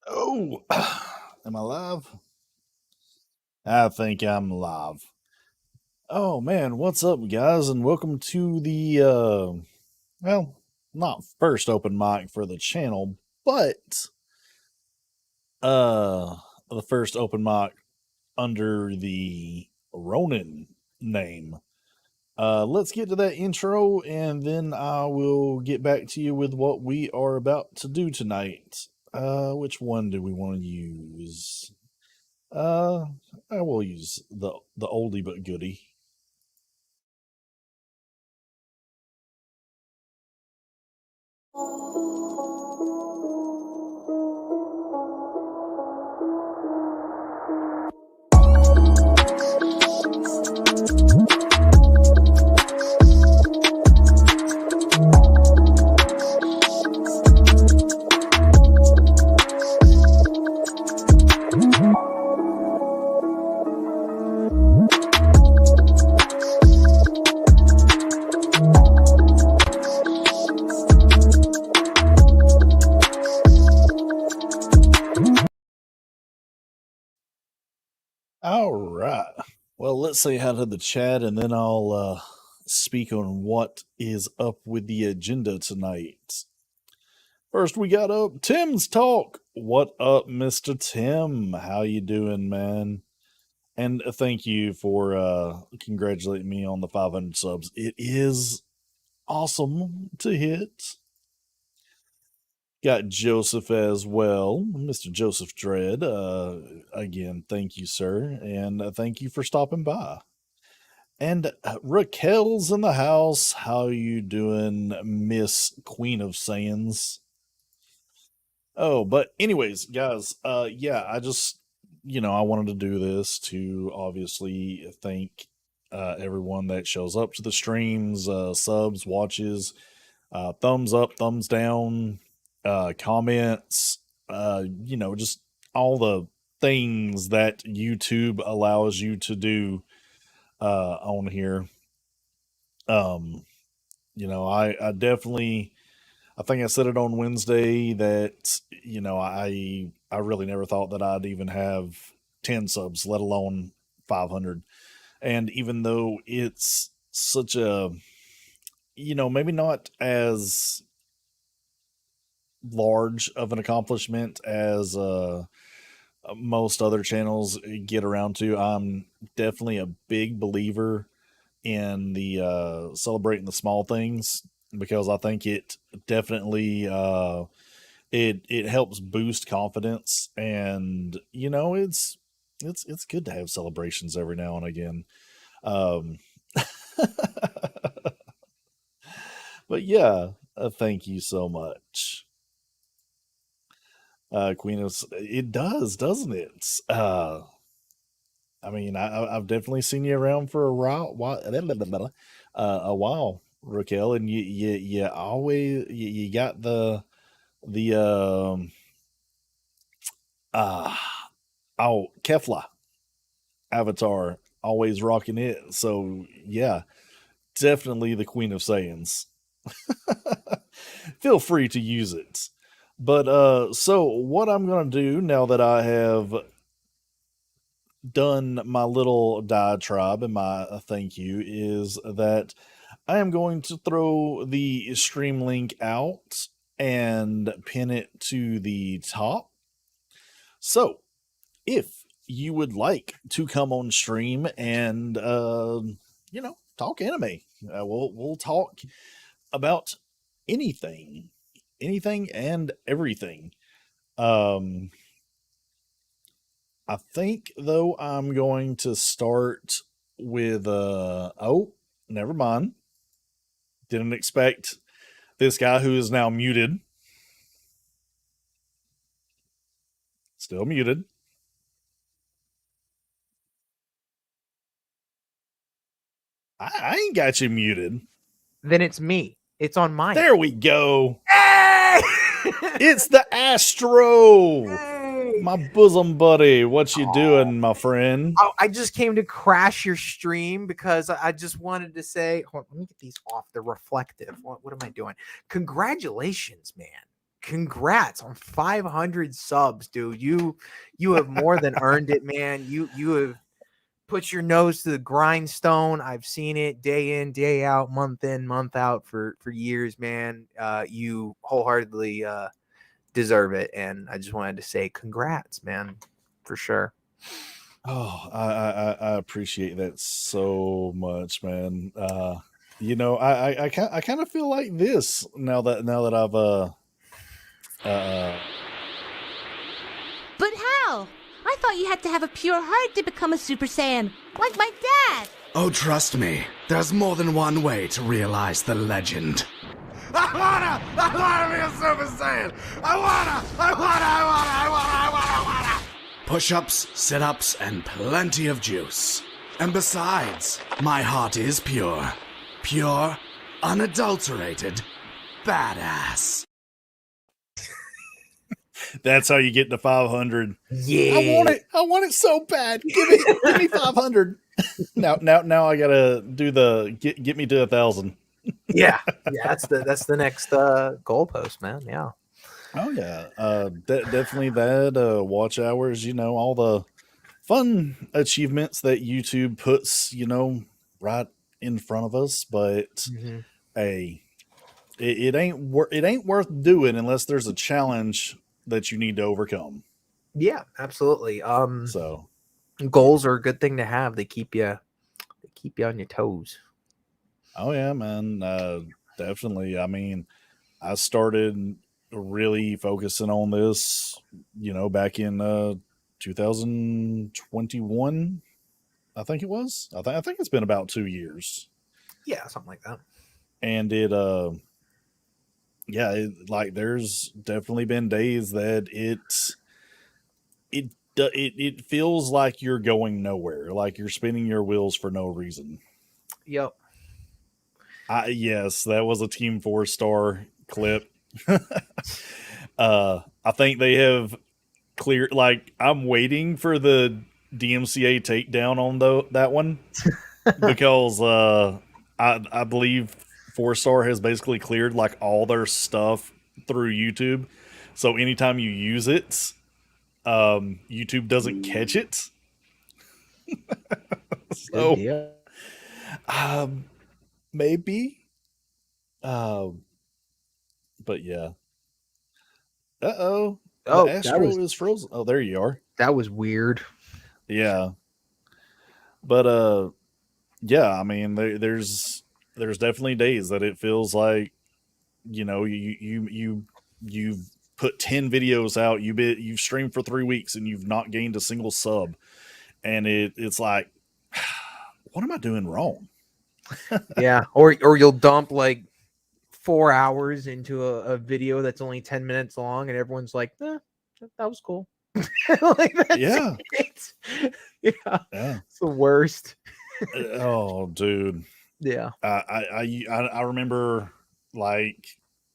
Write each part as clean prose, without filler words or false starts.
Oh, am I live? I think I'm live. Oh man, what's up, guys, and welcome to the well, not first open mic for the channel, but uh, the first open mic under the Ronin name. Let's get to that intro, and then I will get back to you with what we are about to do tonight. Which one do we want to use? Uh, I will use the oldie but goodie. All right. Well, let's say hi to the chat, and then I'll speak on what is up with the agenda tonight. First, we got up Tim's talk. What up, Mister Tim? How you doing, man? And thank you for congratulating me on the 500 subs. It is awesome to hit. Got Joseph as well, Mr. Joseph Dredd. Again, thank you, sir, and thank you for stopping by. And Raquel's in the house. How you doing, Miss Queen of Saiyans? Oh, but anyways, guys, yeah, I just, I wanted to do this to obviously thank everyone that shows up to the streams, subs, watches, thumbs up, thumbs down, comments, just all the things that YouTube allows you to do on here. I definitely, I think I said it on Wednesday that I really never thought that I'd even have 10 subs, let alone 500. And even though it's such a, maybe not as large of an accomplishment as most other channels get around to, I'm definitely a big believer in the celebrating the small things, because I think it definitely it helps boost confidence, and it's good to have celebrations every now and again. Um, but yeah, thank you so much. Queen of it does, doesn't it? I mean, I've definitely seen you around for a while, Raquel, and you always you got the uh Kefla avatar, always rocking it. So yeah, definitely the Queen of Saiyans. Feel free to use it. But so what I'm gonna do now that I have done my little diatribe and my thank you is that I am going to throw the stream link out and pin it to the top. So if you would like to come on stream and talk anime, we'll talk about anything, anything and everything. Um, I think though I'm going to start with oh, never mind. Didn't expect this guy who is now muted. Still muted. I ain't got you muted. Then it's me. It's on mine. There we go. Hey! It's the Astro. Hey! My bosom buddy. What you doing, my friend? Oh, I just came to crash your stream because I just wanted to say, hold on, let me get these off. They're reflective. What am I doing? Congratulations, man. congrats on 500 subs, dude. You have more than earned it, man. You have put your nose to the grindstone. I've seen it day in, day out, month in, month out for years, man. You wholeheartedly deserve it, and I just wanted to say congrats, man, for sure. Oh, I appreciate that so much, man. I kind of feel like this now that I've uh But how? I thought you had to have a pure heart to become a Super Saiyan, like my dad. Oh, trust me, there's more than one way to realize the legend. I wanna be a Super Saiyan! I wanna! Push-ups, sit-ups, and plenty of juice. And besides, my heart is pure. Pure, unadulterated, badass. that's how you get to 500. Yeah, I want it so bad. Give me 500. Now I gotta do the get me to 1,000. yeah. That's the next goalpost, man. Yeah. Oh yeah, definitely that. Watch hours, all the fun achievements that YouTube puts, right in front of us. But hey, it ain't worth doing unless there's a challenge that you need to overcome. Yeah, absolutely. So Goals are a good thing to have. They keep you on your toes. oh yeah, man, definitely. I mean, I started really focusing on this, back in 2021. I think it was. I think it's been about 2 years, Yeah, something like that. and like there's definitely been days that it feels like you're going nowhere, like you're spinning your wheels for no reason. Yep. Yes, that was a Team 4-star clip. I think they have cleared. Like, I'm waiting for the DMCA takedown on that one because I believe 4-star has basically cleared like all their stuff through YouTube. So anytime you use it, YouTube doesn't catch it. Good deal. Um, maybe. Um, but yeah. Uh-oh. The Oh, Astro is frozen. Oh, there you are. that was weird. Yeah. But yeah, I mean there's definitely days that it feels like, you've put 10 videos out, you've streamed for 3 weeks and you've not gained a single sub. And it's like, what am I doing wrong? Yeah, or you'll dump like 4 hours into a video that's only 10 minutes long, and everyone's like, that was cool. Like, that's Yeah. it. Yeah, Yeah. it's the worst. Oh, dude. Yeah. I remember like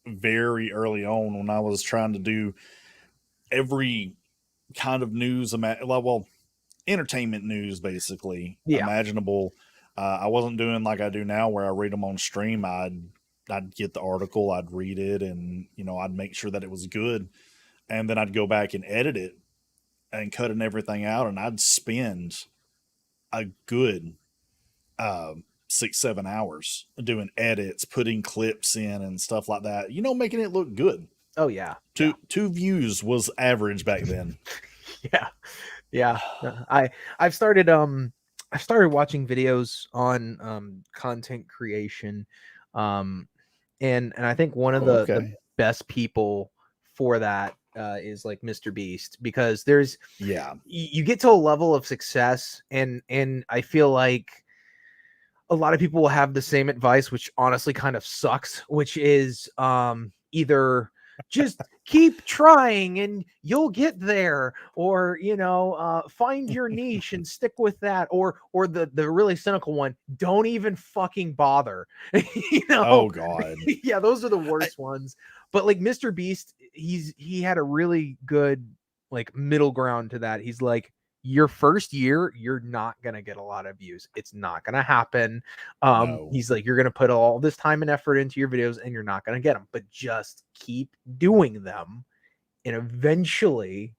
very early on when I was trying to do every kind of news, entertainment news basically Yeah. imaginable. I wasn't doing like I do now where I read them on stream. I'd get the article, I'd read it, and I'd make sure that it was good, and then I'd go back and edit it and cutting everything out, and I'd spend a good 6-7 hours doing edits, putting clips in and stuff like that, making it look good. Oh yeah. Two views was average back then. Yeah. Yeah. I've started watching videos on content creation. And I think one of the best people for that is like Mr. Beast, because you get to a level of success, and I feel like a lot of people will have the same advice, which honestly kind of sucks, which is either just keep trying and you'll get there, or find your niche and stick with that, or the really cynical one, don't even fucking bother. Oh god. Yeah, those are the worst ones. But like Mr. Beast, he had a really good like middle ground to that. He's like, your first year, you're not going to get a lot of views. It's not going to happen. No. He's like, you're going to put all this time and effort into your videos and you're not going to get them, but just keep doing them. And eventually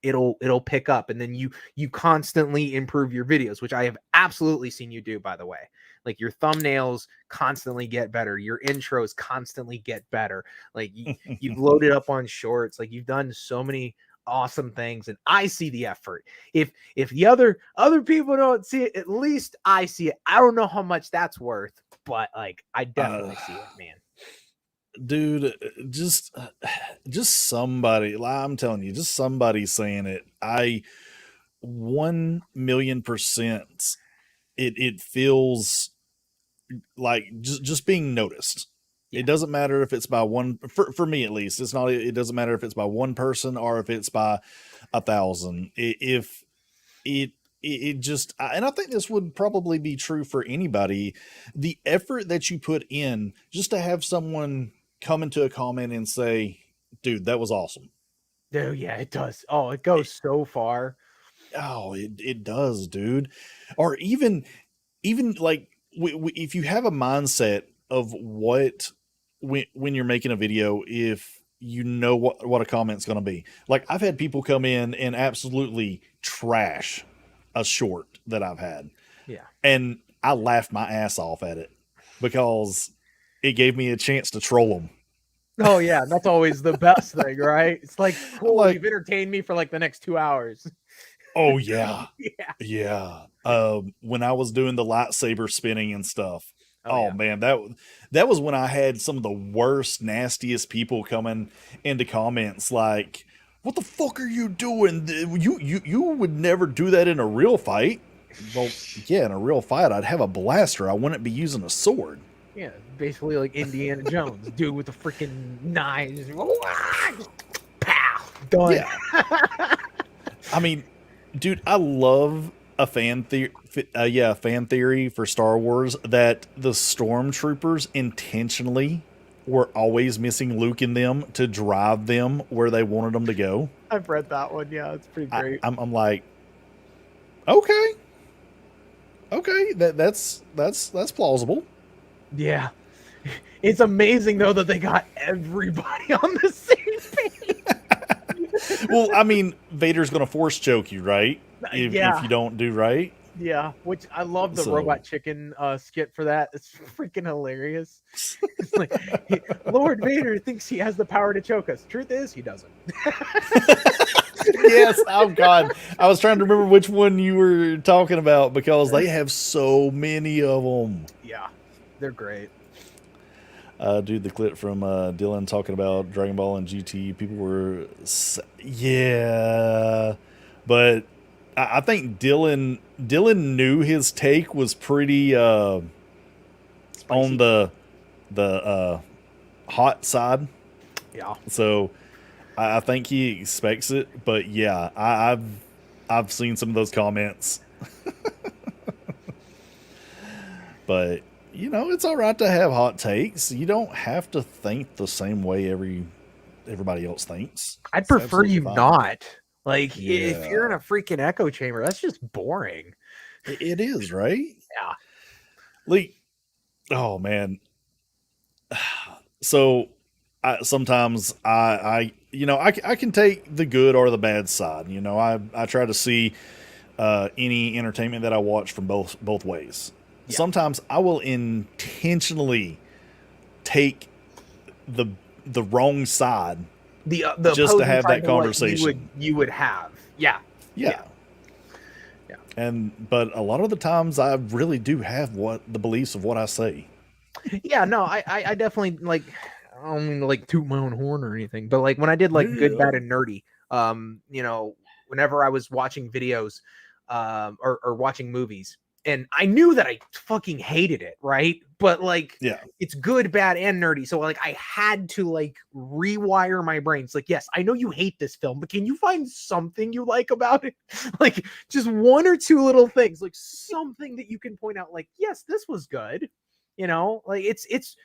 it'll pick up, and then you constantly improve your videos, which I have absolutely seen you do, by the way. Like your thumbnails constantly get better, your intros constantly get better, like you've loaded up on shorts, like you've done so many awesome things, and I see the effort. If the other people don't see it, at least I see it. I don't know how much that's worth, but like I definitely see it, man. Dude, just somebody, I'm telling you, just somebody saying it. 1,000,000%, it feels like just being noticed. Yeah. It doesn't matter if it's by one, for me at least. It doesn't matter if it's by one person or if it's by 1,000. If it just, and I think this would probably be true for anybody, the effort that you put in just to have someone come into a comment and say, dude, that was awesome. Oh yeah, it does. Oh, it goes so far. Oh, it does, dude. Or even like if you have a mindset of what, when you're making a video, if you know what a comment's going to be. Like I've had people come in and absolutely trash a short that I've had. Yeah. And I laughed my ass off at it because it gave me a chance to troll them. Oh yeah, that's always the best thing, right? It's like, cool, Like, you've entertained me for like the next 2 hours. Oh yeah. Yeah. When I was doing the lightsaber spinning and stuff. Oh, yeah. Man, that was when I had some of the worst, nastiest people coming into comments like, what the fuck are you doing? You would never do that in a real fight. Well, yeah, in a real fight, I'd have a blaster. I wouldn't be using a sword. Yeah, basically like Indiana Jones, dude with the freaking knives. Pow, done. Yeah. I mean, dude, I love a fan theory for Star Wars that the stormtroopers intentionally were always missing Luke in them to drive them where they wanted them to go. I've read that one. Yeah, it's pretty great. I'm like, okay, that's plausible. Yeah, it's amazing though that they got everybody on the same page. Well, I mean, Vader's gonna force choke you, right? If Yeah. you don't do right. Yeah, which I love the robot chicken skit for that. It's freaking hilarious. It's like, Lord Vader thinks he has the power to choke us. Truth is, he doesn't. Yes. Oh God, I was trying to remember which one you were talking about because they have so many of them. Yeah, they're great. Dude, the clip from Dylan talking about Dragon Ball and GT, people were, yeah, but I think Dylan knew his take was pretty on the hot side. Yeah. So I think he expects it, but yeah, I've seen some of those comments. But you know, it's all right to have hot takes. You don't have to think the same way everybody else thinks. I'd prefer you not. Like, if you're in a freaking echo chamber, that's just boring. It is, right? Yeah. Like, oh man. So sometimes I can take the good or the bad side. You know, I try to see any entertainment that I watch from both ways. Yeah. Sometimes I will intentionally take the wrong side the just to have that conversation. You would have. Yeah. But a lot of the times I really do have the beliefs of what I say. Yeah, no, I definitely like, I don't mean to like toot my own horn or anything, but like when I did like Good, Bad, and Nerdy, you know, whenever I was watching videos or watching movies, and I knew that I fucking hated it, right? But like, yeah, it's good, bad, and nerdy. So like, I had to like rewire my brain. It's like, yes, I know you hate this film, but can you find something you like about it? Like just one or two little things, like something that you can point out. Like, yes, this was good. You know, like it's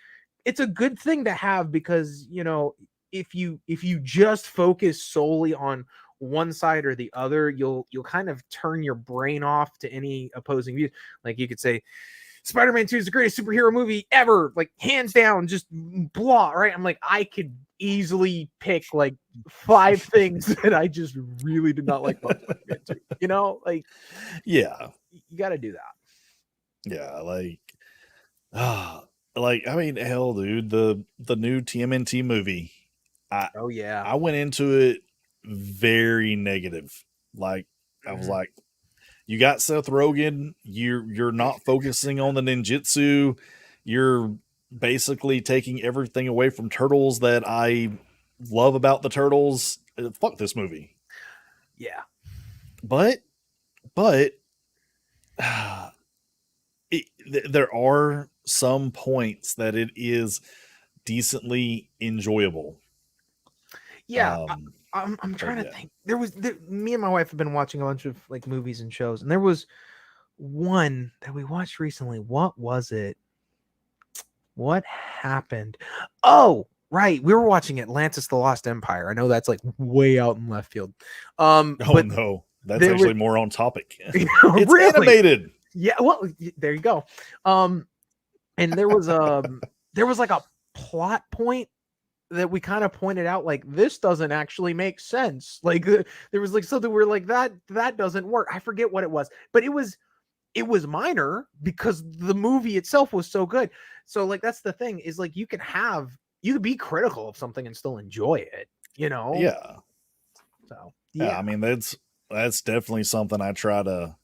a good thing to have, because you know, if you just focus solely on one side or the other, you'll kind of turn your brain off to any opposing views. Like you could say Spider-Man 2 is the greatest superhero movie ever, like hands down, just blah, right? I'm like, I could easily pick like 5 things that I just really did not like about Spider-Man 2. You know, like Yeah. you got to do that. Yeah, like I mean, hell, dude, the new TMNT movie. Oh yeah. I went into it very negative. Like I was like, you got Seth Rogen, you're not focusing on the ninjutsu. You're basically taking everything away from Turtles that I love about the Turtles. Fuck this movie. Yeah. But there are some points that it is decently enjoyable. Yeah. I'm trying to think. Me and my wife have been watching a bunch of like movies and shows, and there was one that we watched recently. What was it? What happened? Oh, right. We were watching Atlantis: The Lost Empire. I know that's like way out in left field. But No, that's actually more on topic. It's really? animated. Yeah, well, there you go. And there was like a plot point that we kind of pointed out, like this doesn't actually make sense. Like there was like something where like that doesn't work. I forget what it was, but it was minor because the movie itself was so good. So like that's the thing, is like you can be critical of something and still enjoy it, you know? Yeah. So Yeah, I mean that's definitely something I try to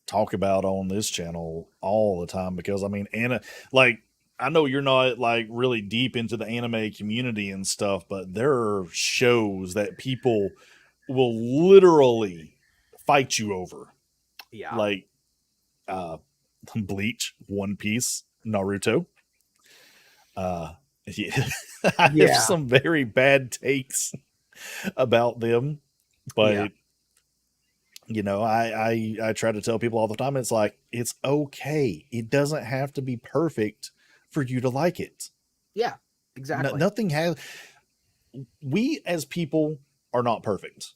talk about on this channel all the time, because I mean, like I know you're not like really deep into the anime community and stuff, but there are shows that people will literally fight you over. Yeah. Like Bleach, One Piece, Naruto. Yeah. I have some very bad takes about them, but you know, I try to tell people all the time, it's like, it's okay. It doesn't have to be perfect for you to like it. Yeah, exactly. Nothing has. We as people are not perfect.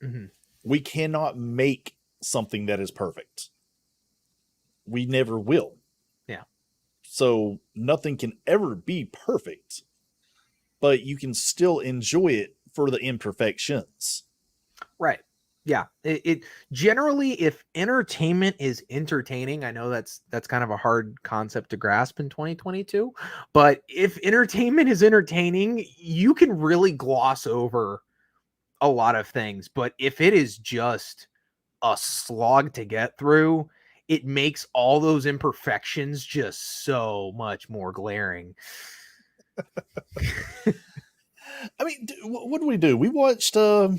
Mm-hmm. We cannot make something that is perfect. We never will. Yeah. So nothing can ever be perfect, but you can still enjoy it for the imperfections. Right. Yeah. It generally, if entertainment is entertaining, I know that's kind of a hard concept to grasp in 2022, but if entertainment is entertaining, you can really gloss over a lot of things. But if it is just a slog to get through, it makes all those imperfections just so much more glaring. I mean, what did we do? We watched the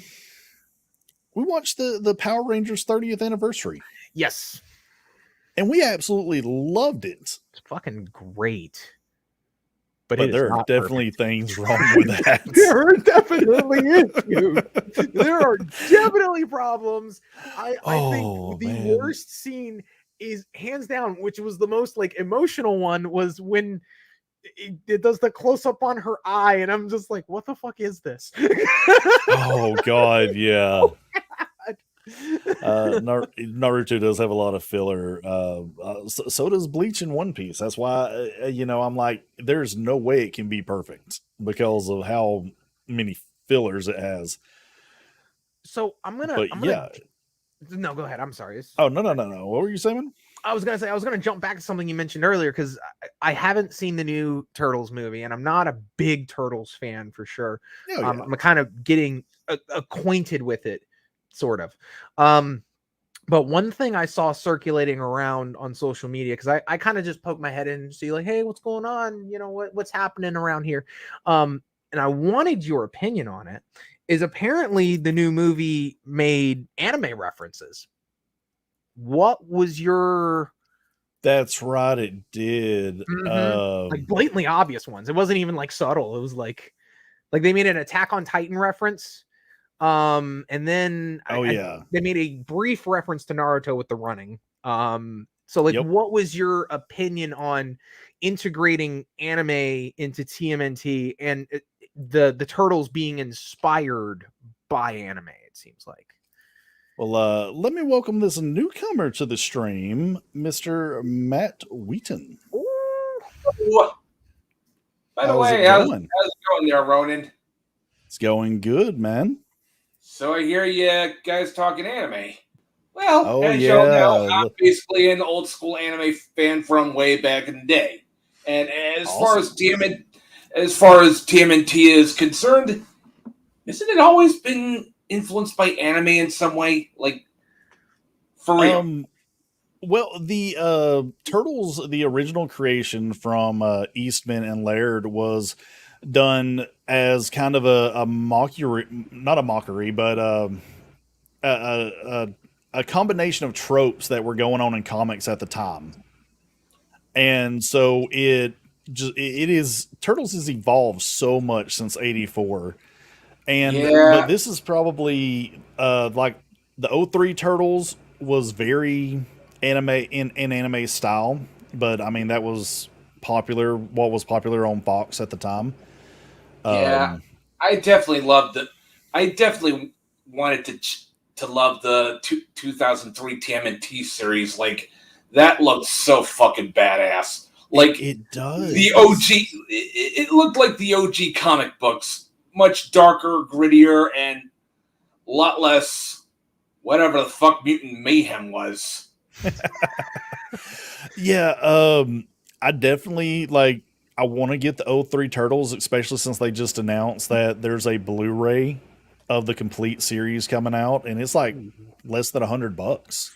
Power Rangers 30th anniversary. Yes. And we absolutely loved it. It's fucking great. But there are definitely things wrong with that. There are definitely issues. There are definitely problems. I think the worst scene is hands down, which was the most like emotional one, was when it does the close up on her eye, and I'm just like, what the fuck is this? Oh God, yeah. Naruto does have a lot of filler. So does Bleach and One Piece. That's why I'm like, there's no way it can be perfect because of how many fillers it has. So I'm gonna no, go ahead. I'm sorry. Oh no. What were you saying? I was gonna jump back to something you mentioned earlier, because I haven't seen the new Turtles movie, and I'm not a big Turtles fan for sure. Oh, yeah. I'm kind of getting acquainted with it, sort of. But one thing I saw circulating around on social media, because I kind of just poke my head in and see like, hey, what's going on? You know, what's happening around here? And I wanted your opinion on it. Is apparently the new movie made anime references. What was your... That's right, it did. Like blatantly obvious ones. It wasn't even like subtle. It was like they made an Attack on Titan reference. And then they made a brief reference to Naruto with the running. So like, what was your opinion on integrating anime into TMNT and the Turtles being inspired by anime? It seems like. Well, let me welcome this newcomer to the stream, Mr. Matt Wheaton. Ooh. By the How's way, it how's going? it going there, Ronan? It's going good, man. So I hear you guys talking anime. Well, Oh, as y'all know, yeah. I'm basically an old school anime fan from way back in the day. And as far as TMNT is concerned, isn't it always been influenced by anime in some way? Like, for real? Well, the Turtles, the original creation from Eastman and Laird, was done as kind of a mockery, not a mockery, but a, a combination of tropes that were going on in comics at the time. And so it is Turtles has evolved so much since '84. But Yeah, this is probably like the '03 Turtles was very anime in anime style, but I mean that was what was popular on Fox at the time. yeah. Um, I definitely wanted to love the 2003 TMNT series. Like, that looked so fucking badass. Like, it the does. OG, it looked like the OG comic books, much darker, grittier, and a lot less whatever the fuck mutant mayhem was. Yeah, I definitely like. I want to get the '03 Turtles, especially since they just announced that there's a Blu-ray of the complete series coming out, and it's like less than $100.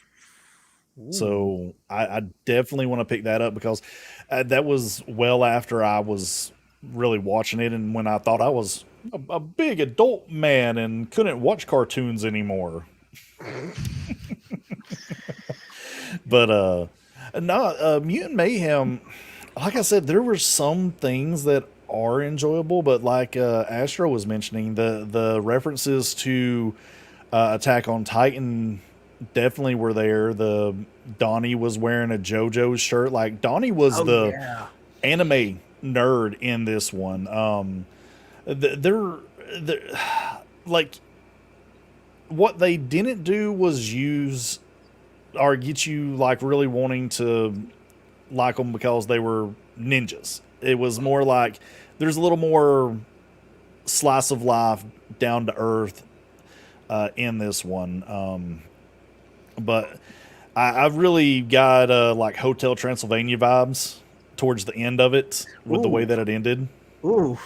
So I definitely want to pick that up because that was well after I was really watching it, and when I thought I was a big adult man and couldn't watch cartoons anymore. But no, Mutant Mayhem. Like I said, there were some things that are enjoyable, but like Astro was mentioning, the references to Attack on Titan definitely were there. The Donnie was wearing a JoJo's shirt. Like Donnie was the anime nerd in this one. They're like what they didn't do was use or get you like really wanting to like them because they were ninjas. It was more like there's a little more slice of life, down to earth in this one. But I've really got like Hotel Transylvania vibes towards the end of it with the way that it ended. Ooh.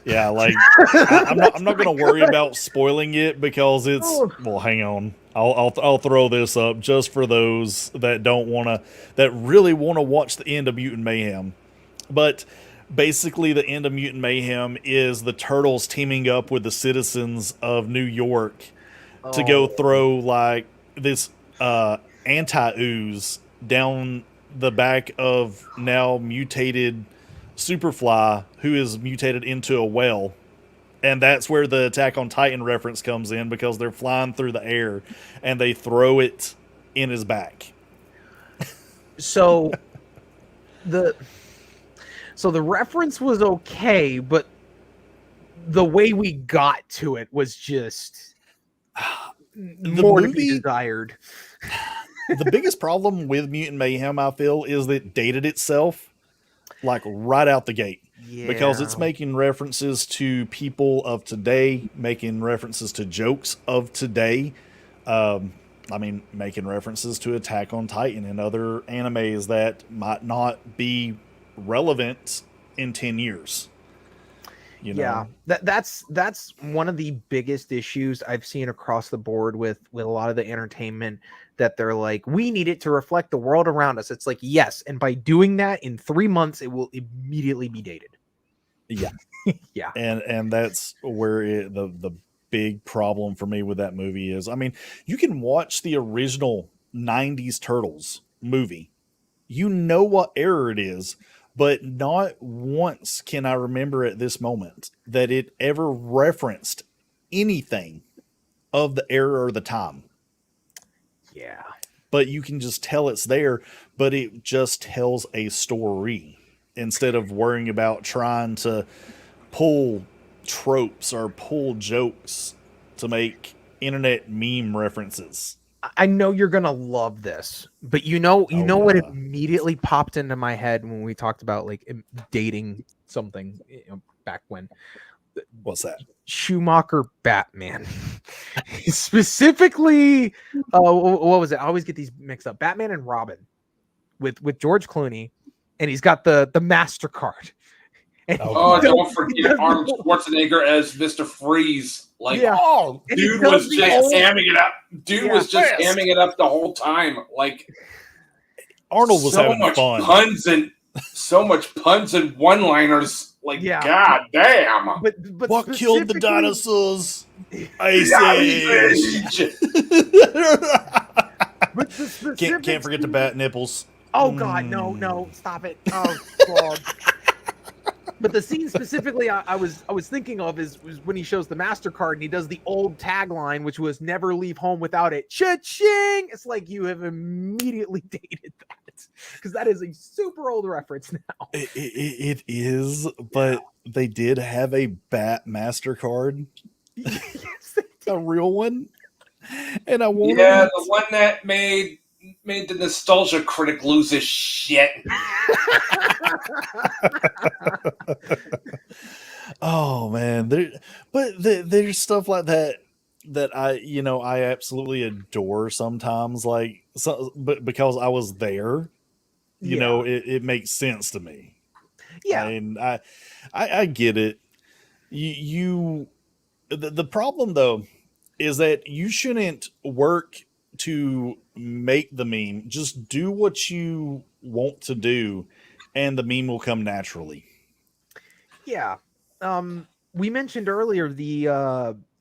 Yeah, like I'm not going to worry about spoiling it because it's well. Hang on, I'll throw this up just for those that really want to watch the end of Mutant Mayhem. But basically, the end of Mutant Mayhem is the Turtles teaming up with the citizens of New York to go throw like this anti-ooze down the back of now mutated Superfly, who is mutated into a whale. And that's where the Attack on Titan reference comes in because they're flying through the air and they throw it in his back. So the reference was okay, but the way we got to it was just more to be desired. The biggest problem with Mutant Mayhem, I feel, is that it dated itself like right out the gate. Yeah. Because it's making references to people of today, making references to jokes of today. I mean, making references to Attack on Titan and other animes that might not be relevant in 10 years. You know? Yeah, that's one of the biggest issues I've seen across the board with a lot of the entertainment, that they're like, we need it to reflect the world around us. It's like, yes, and by doing that in 3 months, it will immediately be dated. Yeah. Yeah. And that's where the big problem for me with that movie is. I mean, you can watch the original 90s Turtles movie. You know what era it is, but not once can I remember at this moment that it ever referenced anything of the era or the time. Yeah. But you can just tell it's there, but it just tells a story instead of worrying about trying to pull tropes or pull jokes to make internet meme references. I know you're gonna love this, but you know what yeah. immediately popped into my head when we talked about like dating something back when. What's that? Schumacher Batman. Specifically, what was it? I always get these mixed up. Batman and Robin with George Clooney, and he's got the MasterCard. And don't forget Arnold Schwarzenegger as Mr. Freeze. Like, dude was just hamming it up. Dude was just hamming it up the whole time. Like, Arnold was having fun. So much puns and one-liners. Like, god damn. But what killed the dinosaurs? Ice Age. Can't forget the bat nipples. Oh god, no, stop it. Oh god. But the scene specifically I was thinking of was when he shows the MasterCard and he does the old tagline, which was "Never leave home without it." Cha-ching! It's like you have immediately dated that, because that is a super old reference now. It is, but they did have a bat MasterCard, yes, a real one, and I wanted the one that made the nostalgia critic lose his shit. Oh man, there's stuff like that I absolutely adore sometimes, but because I was there, it makes sense to me. Yeah, and I get it. The problem though is that you shouldn't work to make the meme. Just do what you want to do, and the meme will come naturally. Yeah. We mentioned earlier the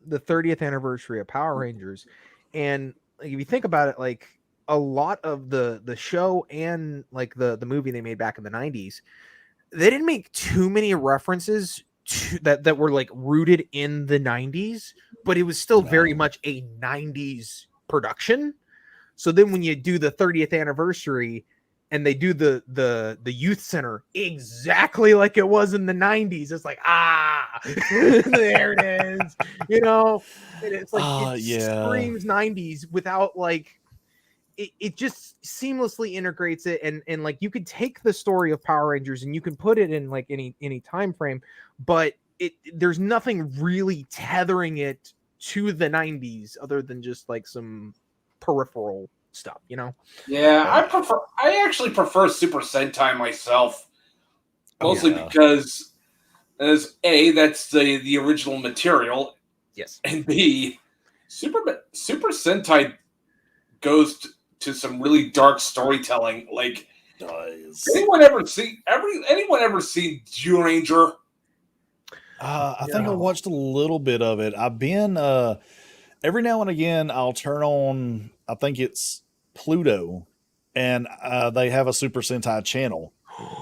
30th anniversary of Power Rangers, and if you think about it, like a lot of the show and like the movie they made back in the 90s, they didn't make too many references to that were like rooted in the 90s, but it was still very much a 90s production. So then when you do the 30th anniversary and they do the youth center exactly like it was in the 90s, it's like, there it is, and it's like it screams 90s without like it just seamlessly integrates it, and like you could take the story of Power Rangers and you can put it in like any time frame, but there's nothing really tethering it to the 90s other than just like some peripheral stuff, Yeah, I actually prefer Super Sentai myself, mostly because as A, that's the original material. Yes. And B, Super Sentai goes to some really dark storytelling. Like, anyone ever seen Ranger? I think I watched a little bit of it. I've been every now and again I'll turn on, I think it's Pluto, and they have a Super Sentai channel,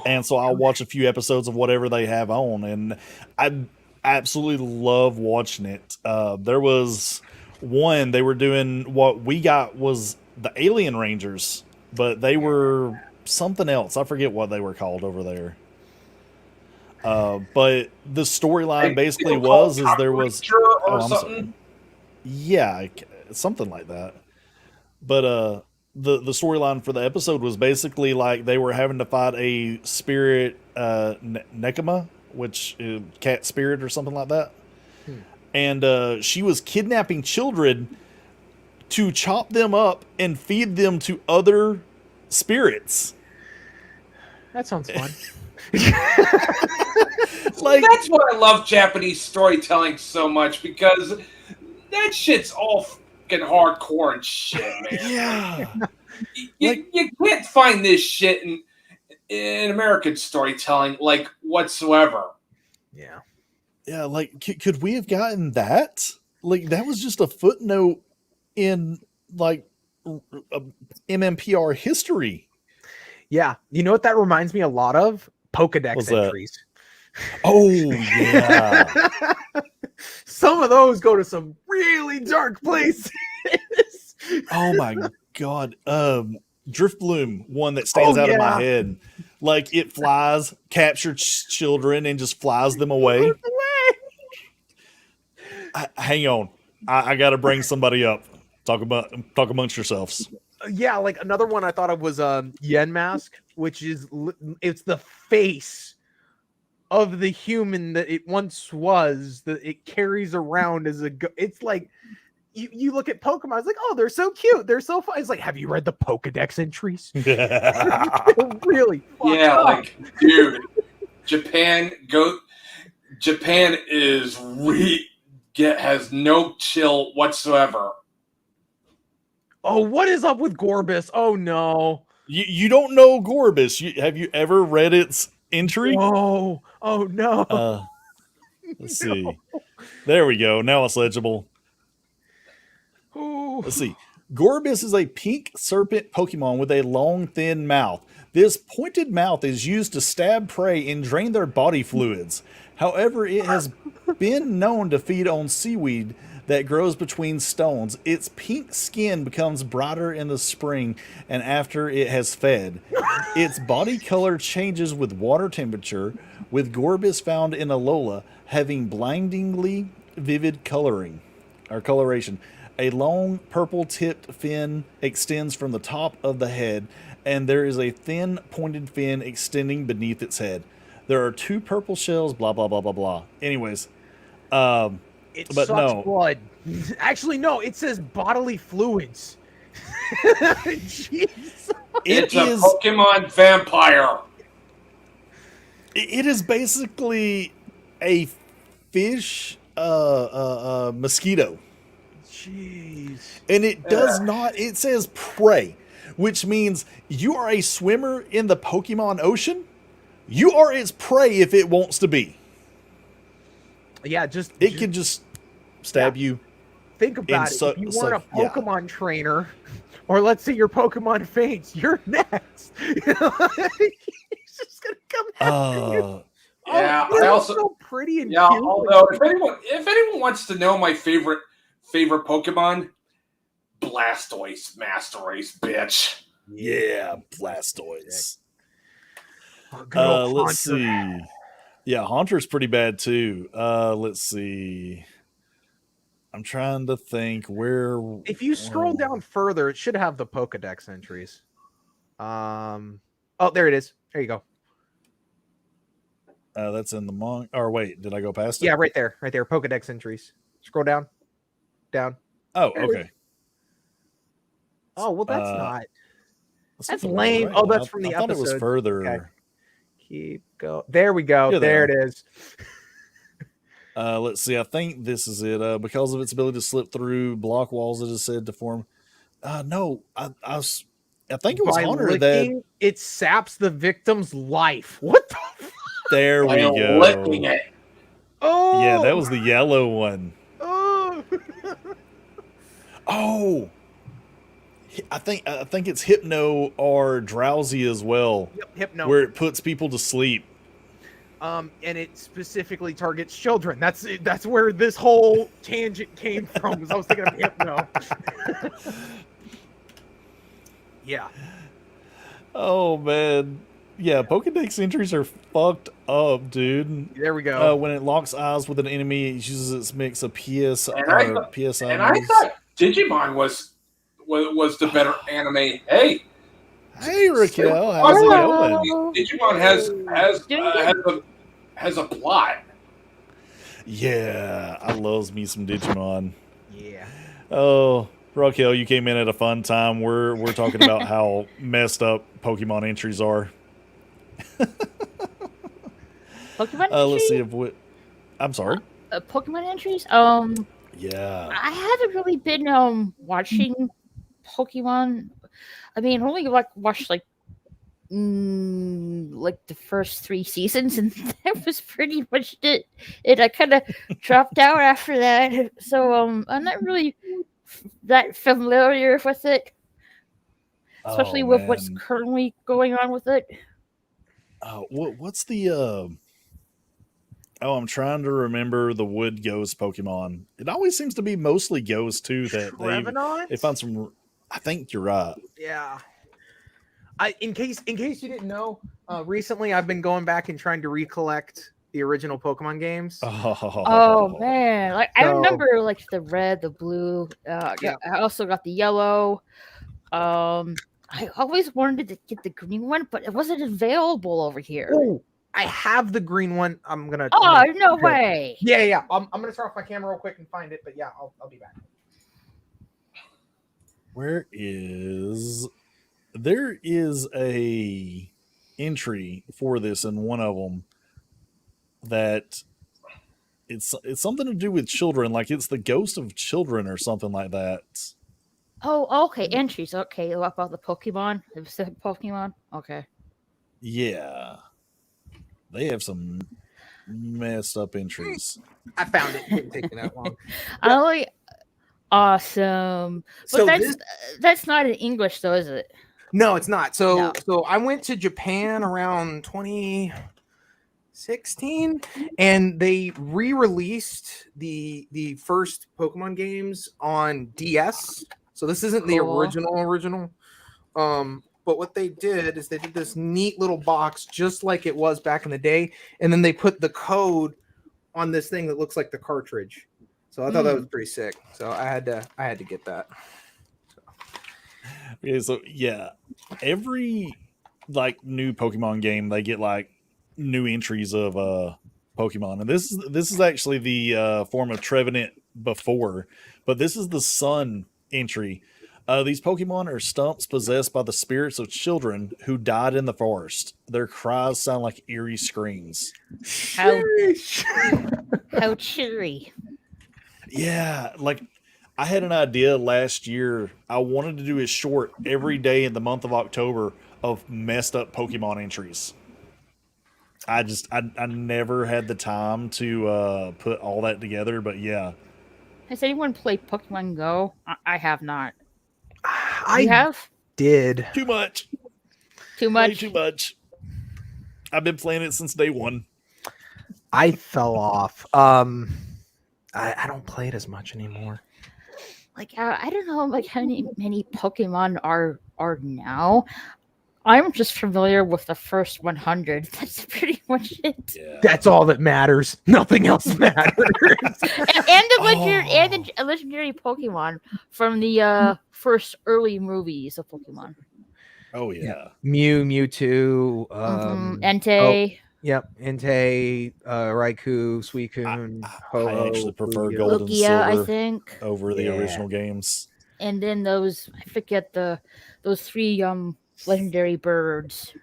and so I'll watch a few episodes of whatever they have on, and I absolutely love watching it. There was one, they were doing what we got was the Alien Rangers, but they were something else. I forget what they were called over there. But the storyline basically was there was something. Yeah, something like that. But the storyline for the episode was basically like they were having to fight a spirit, Nekama, which is cat spirit or something like that. And she was kidnapping children to chop them up and feed them to other spirits. That sounds fun. Like, that's why I love Japanese storytelling so much, because that shit's all fucking hardcore and shit, man. Yeah. You can't find this shit in American storytelling, like, whatsoever. Yeah. Yeah, like, could we have gotten that? Like, that was just a footnote in, like, MMPR history. Yeah. You know what that reminds me a lot of? Pokedex entries. Oh, yeah. Some of those go to some really dark places. Oh, my God. Driftbloom, one that stands out of my head. Like, it flies, captures children, and just flies them away. Hang on. I got to bring somebody up. Talk amongst yourselves. Yeah, like another one I thought of was Yen Mask, which is it's the face of the human that it once was, that it carries around as it's like you look at Pokemon, it's like, oh, they're so cute, they're so fun. It's like, have you read the Pokedex entries? They're really Yeah, up. like, dude, Japan is has no chill whatsoever. Oh, what is up with Gorbis? Oh no. You don't know Gorbis. Have you ever read its entry? Oh no. Let's see. There we go. Now it's legible. Ooh. Let's see. Gorbis is a pink serpent Pokemon with a long, thin mouth. This pointed mouth is used to stab prey and drain their body fluids. However, it has been known to feed on seaweed that grows between stones. Its pink skin becomes brighter in the spring and after it has fed. Its body color changes with water temperature, with Gorbis found in Alola having blindingly vivid coloration. A long purple-tipped fin extends from the top of the head, and there is a thin pointed fin extending beneath its head. There are 2 purple shells, blah, blah, blah, blah, blah. Anyways, it but sucks no. blood. Actually, no, it says bodily fluids. Jeez. It's a Pokemon vampire. It is basically a fish mosquito. Jeez. And it does not, it says prey, which means you are a swimmer in the Pokemon ocean. You are its prey if it wants to be. Yeah, it can just stab you. Think about it. If you weren't a Pokemon trainer, or let's say your Pokemon faints, you're next. He's just gonna come after you. Yeah, I also so pretty and cute. Although if anyone wants to know my favorite Pokemon, Blastoise, Master Race, bitch. Yeah, Blastoise. Oh, let's see. Yeah, Haunter's pretty bad too. Let's see. I'm trying to think where. If you scroll down further, it should have the Pokedex entries. Oh, there it is. There you go. That's in the manga. Or wait, did I go past it? Yeah, right there. Pokedex entries. Scroll down. Oh, okay. Oh, well, that's not. That's lame. Right. Oh, that's from the I thought episode. it was further. Okay. Keep going. There we go. There it is. Let's see. I think this is it. Because of its ability to slip through block walls, it is said to form. No, I think it was Haunter that it saps the victim's life. What the fuck? There we go. Licking it. Oh, yeah, that was the yellow one. Oh, oh. I think it's Hypno or Drowsy as well. Yep, Hypno. Where it puts people to sleep. And it specifically targets children. That's where this whole tangent came from. I was thinking of Hypno. Yeah. Oh man. Yeah, Pokedex entries are fucked up, dude. There we go. When it locks eyes with an enemy, it uses its mix of PSI. And I thought Digimon was the better anime. Hey, Raquel, how's it going? Digimon has a plot. Yeah, I loves me some Digimon. Yeah. Oh, Raquel, you came in at a fun time. We're talking about how messed up Pokemon entries are. Pokemon let's see if what. I'm sorry. Pokemon entries. Yeah. I haven't really been watching Pokemon. I mean, I only watched like the first 3 seasons, and that was pretty much it. I kind of dropped out after that, so I'm not really that familiar with it, especially with what's currently going on with it. What's the I'm trying to remember the wood ghost Pokemon. It always seems to be mostly ghosts too. That they found some. I think you're right. Yeah. In case you didn't know, recently I've been going back and trying to recollect the original Pokemon games. Oh man, like I So- remember like the red, the blue. Yeah. I also got the yellow. I always wanted to get the green one, but it wasn't available over here. Oh, I have the green one. I'm gonna. Oh no way! Yeah. I'm gonna turn off my camera real quick and find it. But yeah, I'll be back. There is a entry for this in one of them that it's something to do with children, like it's the ghost of children or something like that. Oh, okay. Entries. Okay, what about the Pokemon? The specific Pokemon. Okay. Yeah, they have some messed up entries. I found it. It didn't take me that long. I like awesome, but So that's not in English though, is it? No, it's not. So No. so I went to Japan around 2016 and they re-released the first Pokemon games on DS. So this isn't the Cool. original. But what they did is they did this neat little box just like it was back in the day, and then they put the code on this thing that looks like the cartridge. So I thought that was pretty sick. So I had to get that. Okay, so yeah, every like new Pokemon game, they get like new entries of Pokemon, and this is actually the form of Trevenant before, but this is the Sun entry. These Pokemon are stumps possessed by the spirits of children who died in the forest. Their cries sound like eerie screams. How cheery. Yeah, like I had an idea last year. I wanted to do a short every day in the month of October of messed up Pokemon entries. I never had the time to put all that together, but yeah. Has anyone played Pokemon Go? I have not. I You have? did. Too much. Too Way much? too much. I've been playing it since day one. I fell off. I don't play it as much anymore. Like I don't know like how many Pokemon are now. I'm just familiar with the first 100. That's pretty much it. Yeah. That's all that matters. Nothing else matters. And the legendary Pokemon from the first early movies of Pokemon. Oh yeah. Mew, Mewtwo, Entei. Yep, Entei, Raikou, Suicune, I actually prefer Lugia. Gold and Lugia, I Silver think. over the Yeah. original games. And then those those three legendary birds.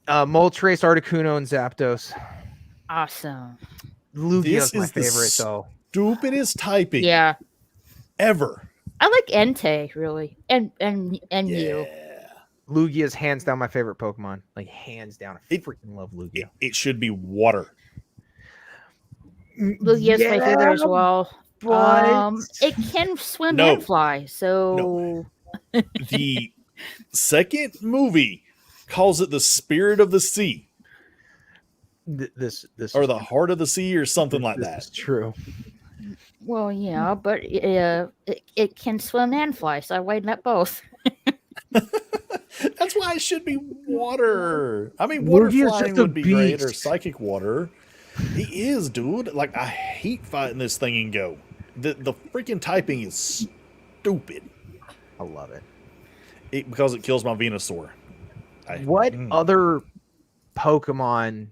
Moltres, Articuno, and Zapdos. Awesome. Lugia's my This is the favorite though. Stupidest typing Yeah. ever. I like Entei really. And Mew. Yeah. Lugia's hands down my favorite Pokemon. Like hands down. I freaking love Lugia. It should be water. Lugia's my favorite as well. but It can swim No. and fly, so The second movie calls it the spirit of the sea this or is the heart of the sea or something like this that. is true. well, yeah, but it can swim and fly, so I widen up both. That's why it should be water. I mean, water Lugia's flying just a would be great, or beast. psychic water. He is, dude. Like, I hate fighting this thing and go. The freaking typing is stupid. I love it. Because it kills my Venusaur. What other Pokemon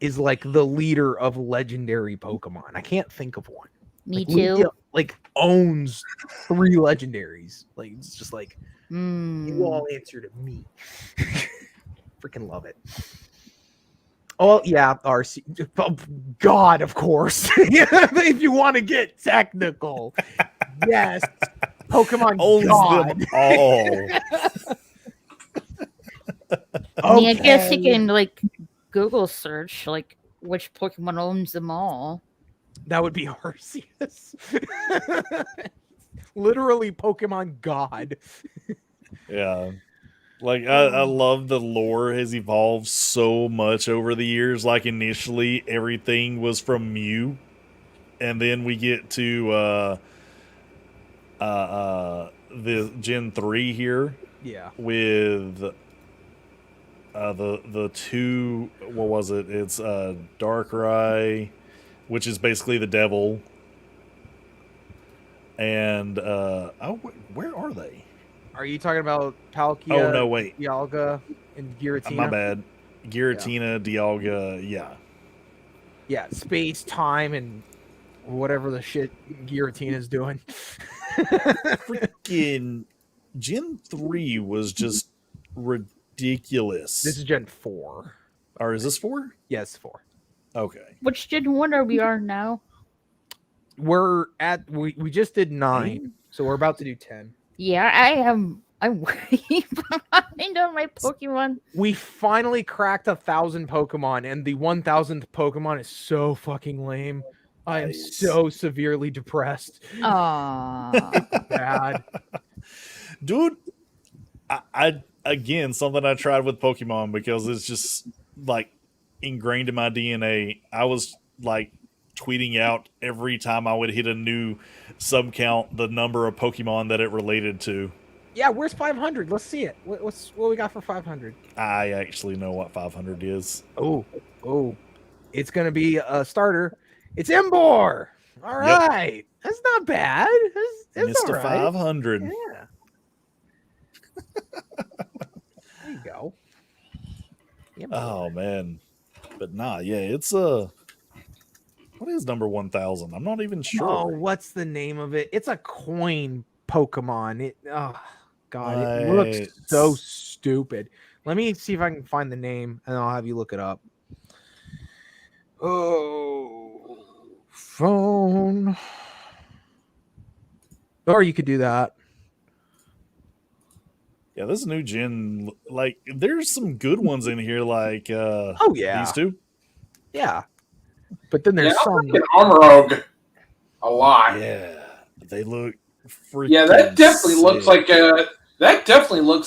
is like the leader of legendary Pokemon? I can't think of one. Me Like, too. Lugia, like owns 3 legendaries. Like it's just like you all answer to me. Freaking love it. Oh yeah, RC. Oh, God, of course. If you want to get technical, yes, Pokemon Owns God. them all. I mean, I guess you Okay. can like Google search like which Pokemon owns them all. That would be Arceus. Literally Pokemon God. Yeah. Like, I love the lore has evolved so much over the years. Like, initially, everything was from Mew. And then we get to the Gen 3 here Yeah. with the two, what was it? It's Darkrai, which is basically the devil, and where are they? Are you talking about Palkia? Oh no, wait, Dialga, and Giratina? my bad. Giratina, Dialga, yeah. Yeah, space, time, and whatever the shit Giratina's doing. Freaking Gen 3 was just ridiculous. This is Gen 4. Or is this 4? Yes, 4. Okay. Which Gen 1 are we on now? We're at we just did 9, so we're about to do 10. Yeah, I'm way behind on my Pokemon. We finally cracked 1,000 Pokemon, and the 1,000th Pokemon is so fucking lame. I am Nice. so severely depressed. Aww. Bad. Dude, I again, something I tried with Pokemon because it's just like ingrained in my DNA. I was like tweeting out every time I would hit a new sub count the number of Pokemon that it related to. Yeah, where's 500? Let's see it. What we got for 500? I actually know what 500 is. Oh, it's gonna be a starter. It's Embor. All right, that's not bad. It's all Mr. right. 500. Yeah. There you go. Oh man, but nah, yeah, it's what is number 1000? I'm not even sure. Oh, what's the name of it? It's a coin Pokemon. Oh God, it looks so stupid. Let me see if I can find the name, and I'll have you look it up. Oh, phone. Or you could do that. Yeah, this new gen, like, there's some good ones in here, like Oh yeah, these two. yeah. But then there's some. Armorogue a lot. Yeah, they look freaking. Yeah, that definitely sick. looks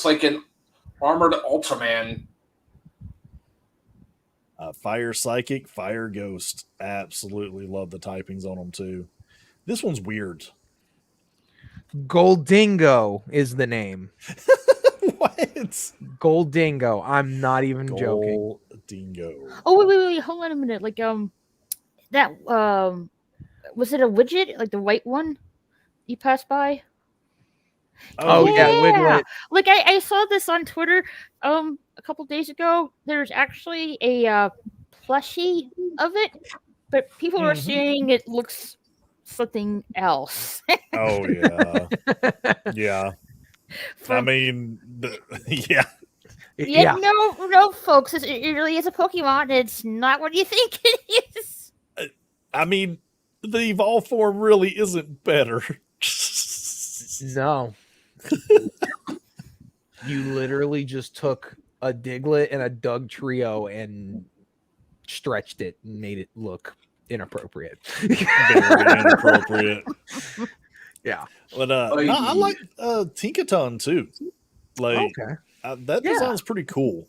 like an armored Ultraman. Fire Psychic, Fire Ghost. Absolutely love the typings on them too. This one's weird. Goldingo is the name. What? Goldingo. I'm not even joking. Dingo. Oh wait, hold on a minute. Like that was it a widget? Like the white one you passed by? Oh yeah, Wiglet. Like I saw this on Twitter a couple days ago. There's actually a plushie of it, but people are saying it looks something else. Oh yeah, yeah. I mean, yeah. Yeah, no, folks. It really is a Pokemon. It's not what you think it is. I mean, the evolved form really isn't better. No. You literally just took a Diglett and a Doug trio and stretched it and made it look inappropriate. Very inappropriate. Yeah. But I like Tinkaton too. Like, Okay. That design's pretty cool.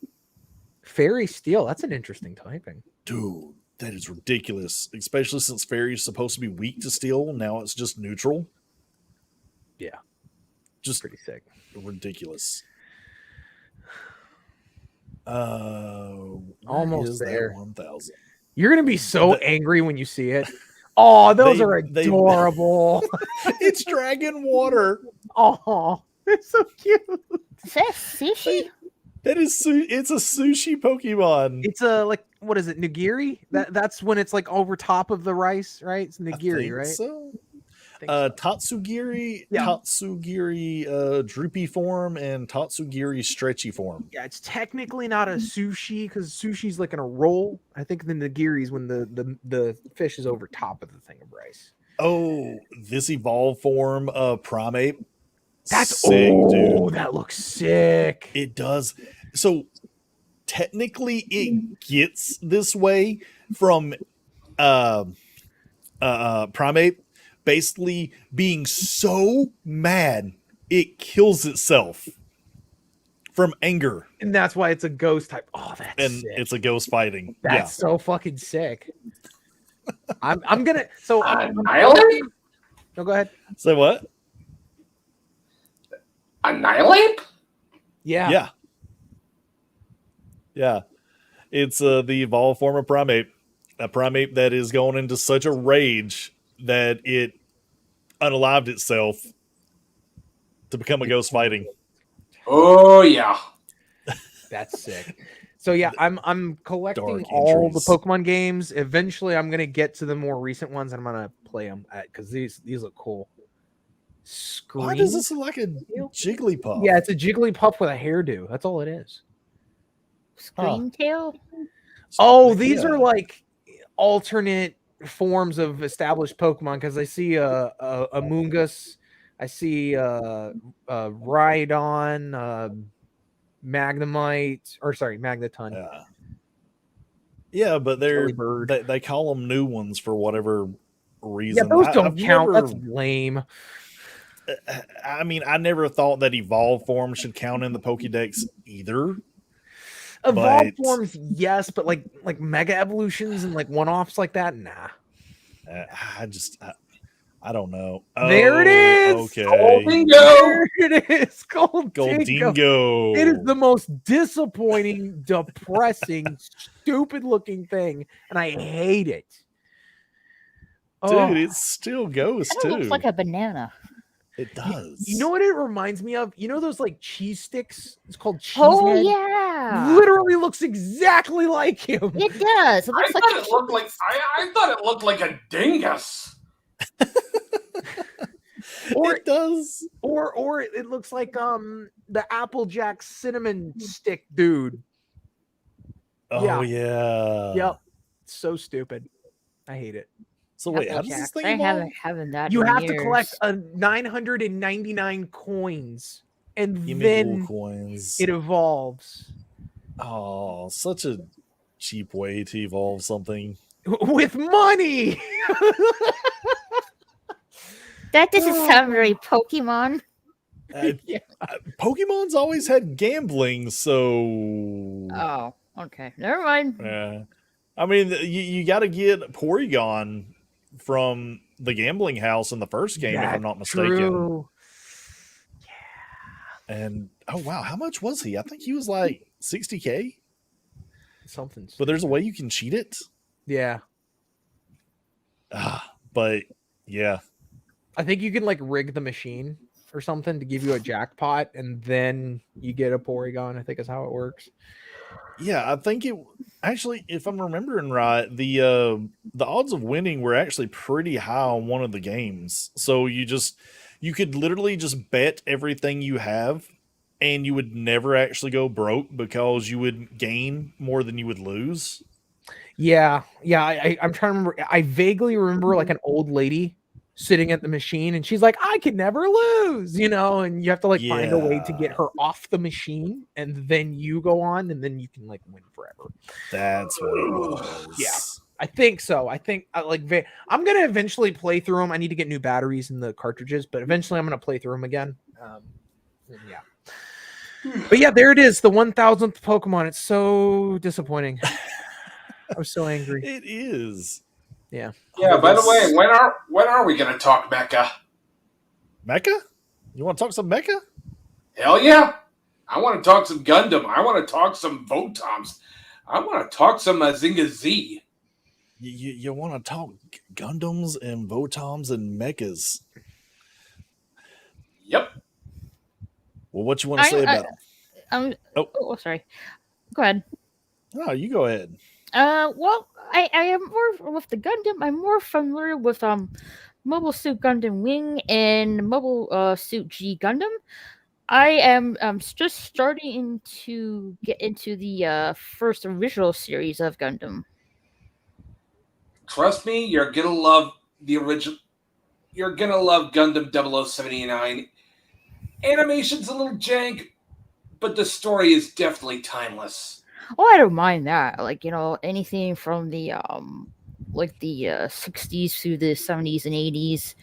Fairy Steel, that's an interesting typing. Dude, that is ridiculous. Especially since Fairy is supposed to be weak to steel. Now it's just neutral. Yeah. Just Pretty sick. ridiculous. Almost there. 1,000. You're gonna be so angry when you see it. Oh, those are they- adorable. It's Dragon Water. Oh, they're so cute. Is that sushi? That is it's a sushi Pokemon. It's a like what is it, nigiri? That's when it's like over top of the rice, right? It's I nigiri, think right? So. I think so. Tatsugiri, Yeah. Tatsugiri droopy form, and Tatsugiri stretchy form. Yeah, it's technically not a sushi because sushi's like in a roll. I think the nigiri is when the fish is over top of the thing of rice. Oh, this evolved form of Primeape. That's sick, dude. That looks sick. It does. So technically, it gets this way from Primeape basically being so mad it kills itself from anger, And that's why it's a ghost type. Oh, that's and sick. it's a ghost fighting. That's so fucking sick. I'm gonna Annihilate? No, go ahead. Say what? Annihilate? Yeah. Yeah. Yeah. It's the evolved form of primate. A primate that is going into such a rage that it unalived itself to become a ghost fighting. Oh yeah. That's sick. So yeah, I'm collecting Dark all the entries. Pokemon games. Eventually, I'm gonna get to the more recent ones, and I'm gonna play them because these look cool. Why does Screen? this look like a Jigglypuff? Yeah, it's a Jigglypuff with a hairdo. That's all it is. Screen tail. Oh, these Yeah. are like alternate forms of established Pokemon because I see a Amoonguss, I see Rhydon, Magnemite, or sorry, Magneton. Yeah. Yeah, but Delibird. they call them new ones for whatever Yeah, reason. those don't I've count. never. That's lame. I mean, I never thought that evolved form should count in the Pokédex either. Evolved but- forms, yes, but like mega evolutions and like one-offs like that, nah. I don't know. There it is! Okay. Goldingo! There it is, Goldingo. Goldingo. It is the most disappointing, depressing, stupid-looking thing, and I hate it. Dude, it still goes Kind too. of looks like a banana. It does. You know what it reminds me of? You know those like cheese sticks? It's called cheese. Oh yeah, Literally looks exactly like him. it does. It I looks like thought it looked like I thought it looked like a dingus. Or it does. or it looks like the Applejack cinnamon stick dude. Oh yeah. Yep. So stupid. I hate it. So wait, how does this thing I evolve? haven't having that. You in have to years. collect 999 coins, and Give me then gold coins. it evolves Oh, such a cheap way to evolve something. with money. That doesn't sound very Pokemon. Yeah. Pokemon's always had gambling, so Oh, okay. Never mind. yeah. I mean, you got to get Porygon from the gambling house in the first game, if I'm not mistaken. True. And oh wow, how much was he? I think he was like 60K. Something. But there's a way you can cheat it. Yeah. But yeah, I think you can like rig the machine or something to give you a jackpot, and then you get a Porygon. I think is how it works. yeah. I think it actually, if I'm remembering right, the odds of winning were actually pretty high on one of the games. So you could literally just bet everything you have, and you would never actually go broke because you would gain more than you would lose. Yeah. I'm trying to remember. I vaguely remember like an old lady sitting at the machine, and she's like, "I could never lose," and you have to like find a way to get her off the machine, and then you go on, and then you can like win forever. That's what it was. Yeah. I think so. I think I'm gonna eventually play through them. I need to get new batteries in the cartridges, but eventually I'm gonna play through them again. Yeah. But yeah, there it is, the 1000th Pokemon. It's so disappointing. I was so angry. It is. Yeah. Yeah. By the way, when are we gonna talk Mecha? Mecha? You want to talk some Mecha? Hell yeah! I want to talk some Gundam. I want to talk some Votoms. I want to talk some Mazinga Z. You want to talk Gundams and Votoms and Mechas? Yep. Well, what you want to say about them? Oh, sorry. Go ahead. No, you go ahead. Well, I am more with the Gundam. I'm more familiar with Mobile Suit Gundam Wing and Mobile Suit G Gundam. I am just starting to get into the first original series of Gundam. Trust me, you're gonna love the original. You're gonna love Gundam 0079. Animation's a little jank, but the story is definitely timeless. Oh, I don't mind that. Like, anything from the 60s through the 70s and 80s,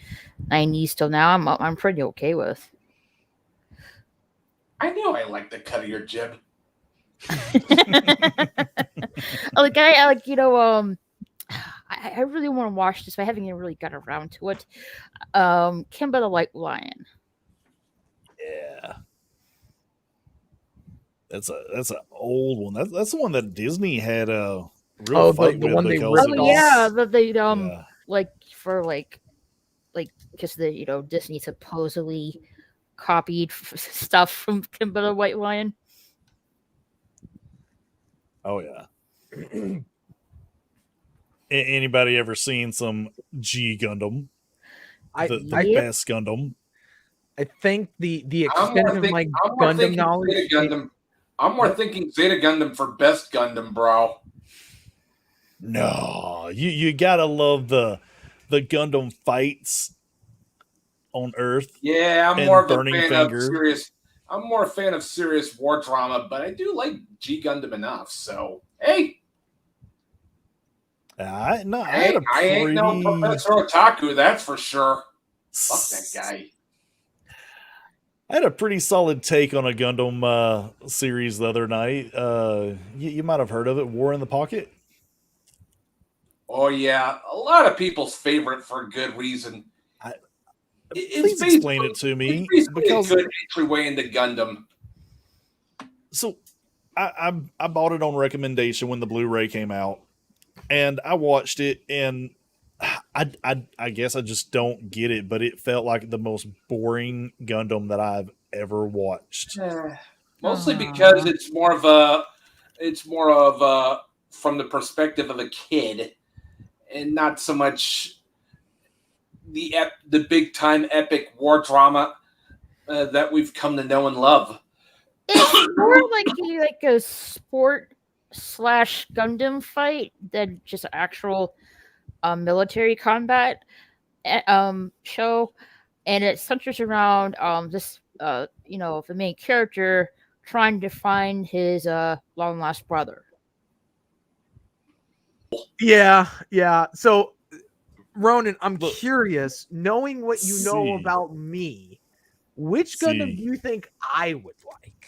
90s till now, I'm pretty okay with. I knew I liked the cut of your jib. I really want to watch this, but I haven't even really got around to it. Kimba the White Lion. Yeah. That's an old one. That's the one that Disney had a real Oh, fight the with one they because ripped Oh it off? yeah, was that they yeah. like for because the Disney supposedly copied stuff from Kimber the White Lion. Oh yeah. Anybody ever seen some G Gundam? I The Yep. best Gundam. I think the I'm extent more, of my I'm more Gundam thinking knowledge. Zeta Gundam. I'm more thinking Zeta Gundam for best Gundam, bro. No, you gotta love the Gundam fights on Earth Yeah, I'm more and of a Burning fan of Finger. serious. I'm more a fan of serious war drama, but I do like G Gundam enough. So hey, I had a I ain't no pretty Professor Otaku, that's for sure. Fuck that guy. I had a pretty solid take on a Gundam series the other night. You might have heard of it, War in the Pocket. Oh yeah, a lot of people's favorite for good reason. I, It's Please explain basically it to it's me basically because a good entryway into Gundam. so I bought it on recommendation when the Blu-ray came out, and I watched it, and I guess I just don't get it, but it felt like the most boring Gundam that I've ever watched. Mostly because Aw. it's more of a from the perspective of a kid, and not so much the big time epic war drama that we've come to know and love. It's more like a sport slash Gundam fight than just actual military combat show, and it centers around this the main character trying to find his long lost brother. Yeah. So, Ronan, I'm Look, curious, knowing what you know see, about me, which Gundam do see. you think I would like?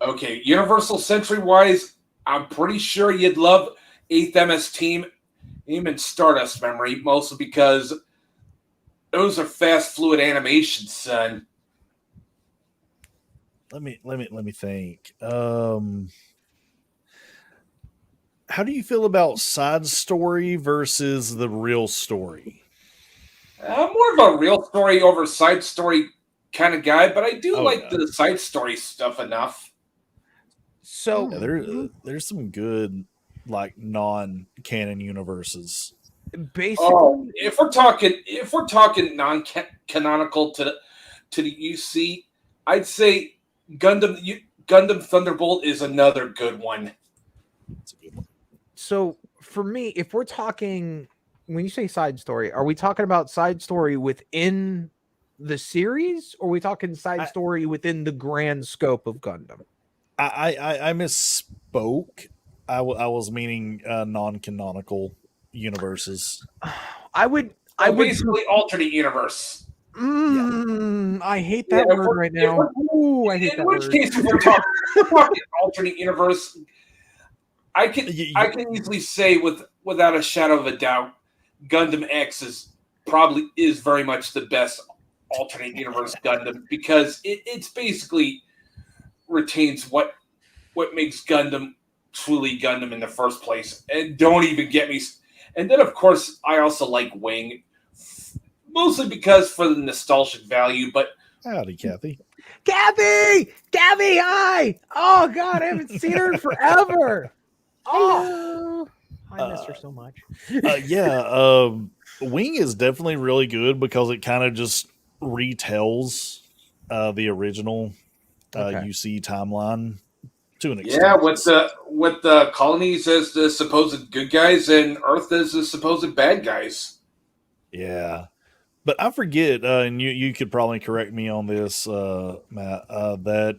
Okay, Universal Century wise, I'm pretty sure you'd love 8th MS Team, even Stardust Memory, mostly because those are fast, fluid animations, son. Let me think. How do you feel about side story versus the real story? I'm more of a real story over side story kind of guy, but I do Oh like yeah, the side story stuff enough. So, yeah. There's some good like non-canon universes. Oh, basically, if we're talking non-canonical to the UC, I'd say Gundam Thunderbolt is another good one. It's a good one. so for me, if we're talking, when you say side story, are we talking about side story within the series, or are we talking side story within the grand scope of Gundam? I misspoke. I was meaning non-canonical universes. I would So basically alternate universe. I hate Yeah, that word right now. Ooh, I hate in that which word. case, if we're talking alternate universe, I can You- easily say without a shadow of a doubt, Gundam X is very much the best alternate universe Gundam because it's basically retains what makes Gundam truly Gundam in the first place. And don't even get me. And then of course I also like Wing, mostly because for the nostalgic value. But Howdy, Kathy. Gabby, hi! Oh God, I haven't seen her in forever. Oh, Hello. I miss her so much. Yeah, Wing is definitely really good because it kind of just retells the original Okay. UC timeline to an extent. yeah, with the colonies as the supposed good guys and Earth as the supposed bad guys. Yeah. But I forget, and you could probably correct me on this, Matt, that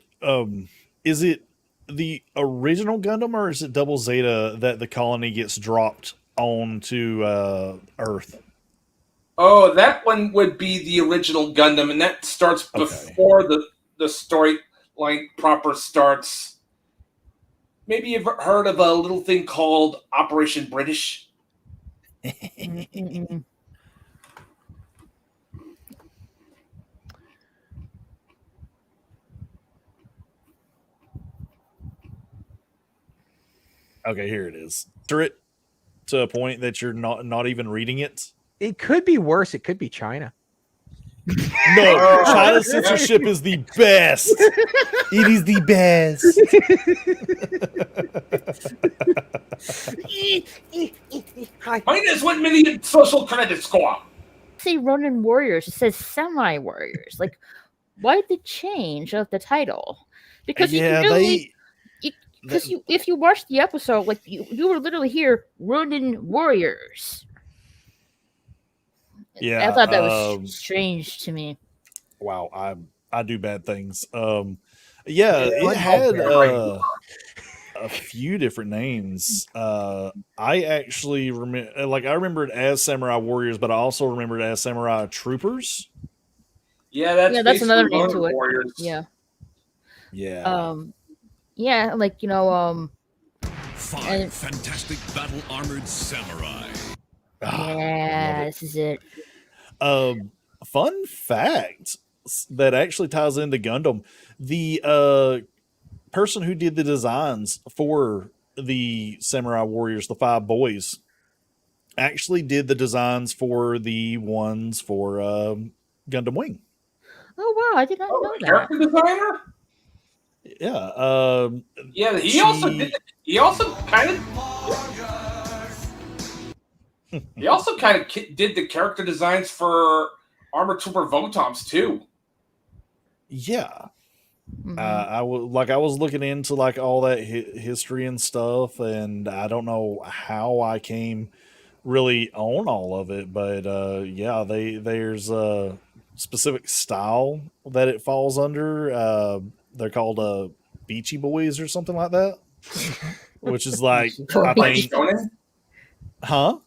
is it the original Gundam or is it Double Zeta that the colony gets dropped onto Earth? Oh, that one would be the original Gundam, and that starts Okay. before the storyline proper starts. Maybe you've heard of a little thing called Operation British. Mm-mm. Okay, here it is. It to a point that you're not even reading it. It could be worse. It could be China. No, China's censorship is the best. It is the best. Minus 1 million social credit score. Say Ronin Warriors. It says Samurai Warriors. Like, why the change of the title? Because you Yeah, can really, because if you watch the episode, like you were literally here Ronin Warriors. Yeah, I thought that was strange to me. Wow, I do bad things. Yeah, it like had how a few different names. I actually remember, I remember it as Samurai Warriors, but I also remember it as Samurai Troopers. Yeah, That's another name Ronin to it. Warriors. Yeah. Yeah. Yeah, like 5 and- fantastic battle armored samurai. yeah, this is it. Fun fact that actually ties into Gundam. The person who did the designs for the Samurai Warriors, the 5 boys, actually did the designs for the ones for Gundam Wing. Oh wow, I did not know that. Character designer? Yeah. Yeah, he also did. He also kind of. He also kind of did the character designs for Armor Trooper Votoms too. Yeah. Mhm. I was looking into like all that history and stuff, and I don't know how I came really on all of it, but yeah, there's a specific style that it falls under. They're called Beachy Boys or something like that, which is like I By think, Shonen? huh?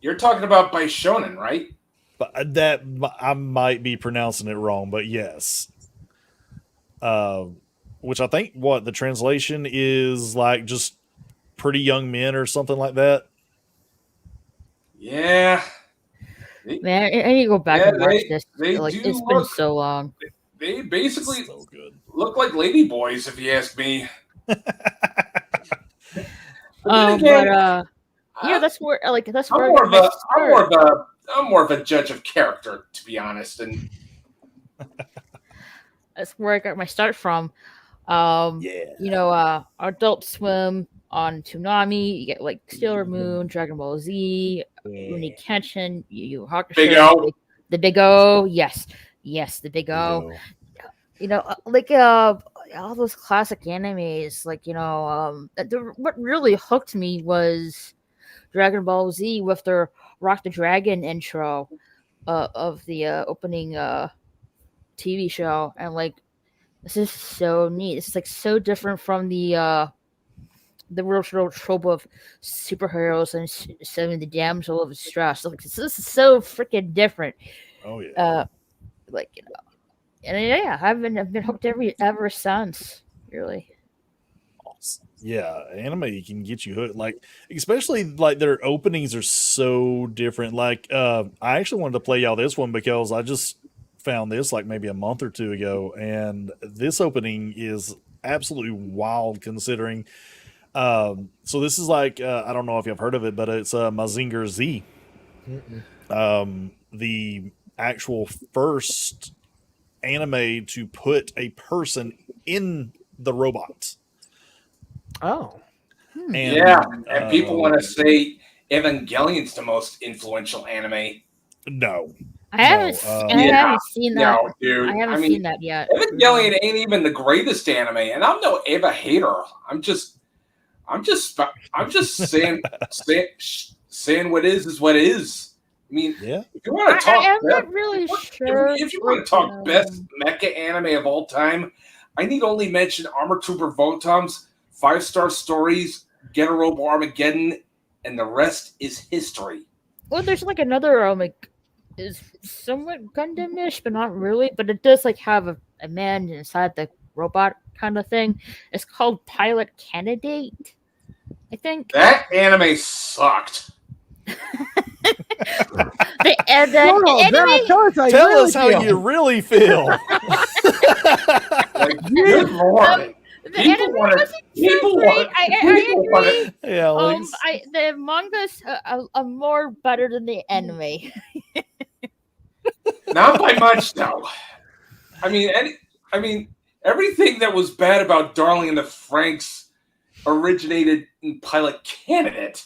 You're talking about by Shonen, right? But that I might be pronouncing it wrong, but yes. Which I think the translation is like just pretty young men or something like that. Yeah. Man, I need to go back Yeah, and watch this. they Like do it's been look- so long. They basically So good. look like lady boys, if you ask me. Yeah, that's where that's I'm where more I of got my a start. I'm more of a judge of character, to be honest. And That's where I got my start from. Yeah. Adult Swim on Toonami. You get like Sailor Moon, Dragon Ball Z, Rurouni Kenshin, Yu Yu Hakusho, Big O. the Big O. Yes, the Big O. All those classic animes. What really hooked me was Dragon Ball Z with their Rock the Dragon intro of the opening TV show, and like this is so neat. This is like so different from the real trope of superheroes and saving the damsel of distress. Like this is so freaking different. Oh yeah. And yeah, I've been hooked ever since. Really. Yeah, anime can get you hooked. Like, especially like their openings are so different. Like, I actually wanted to play y'all this one because I just found this like maybe a month or two ago, and this opening is absolutely wild considering. So this is like I don't know if you've heard of it, but it's Mazinger Z. The actual first anime to put a person in the robot. Oh. And, yeah, and people want to say Evangelion's the most influential anime. No. I haven't seen that. No, dude. I haven't seen that yet. Evangelion ain't even the greatest anime, and I'm no Eva hater. I'm just saying what is what is. I mean, yeah. If you want to talk, I'm not really sure. If you want to talk best mecha anime of all time, I need only mention Armor Trooper Votoms, 5-star stories, Getter-Robo Armageddon, and the rest is history. Well, there's like another is somewhat Gundam-ish, but not really. But it does like have a man inside the robot kind of thing. It's called Pilot Candidate, I think. That anime sucked. Tell us how you really feel. Like, good lord. The The People anime want wasn't it. People so great. want it. I People want agree. it. Yeah, Alex. The manga's are more better than the anime. Not by much, though. I mean, everything that was bad about Darling in the Franxx originated in Pilot Candidate.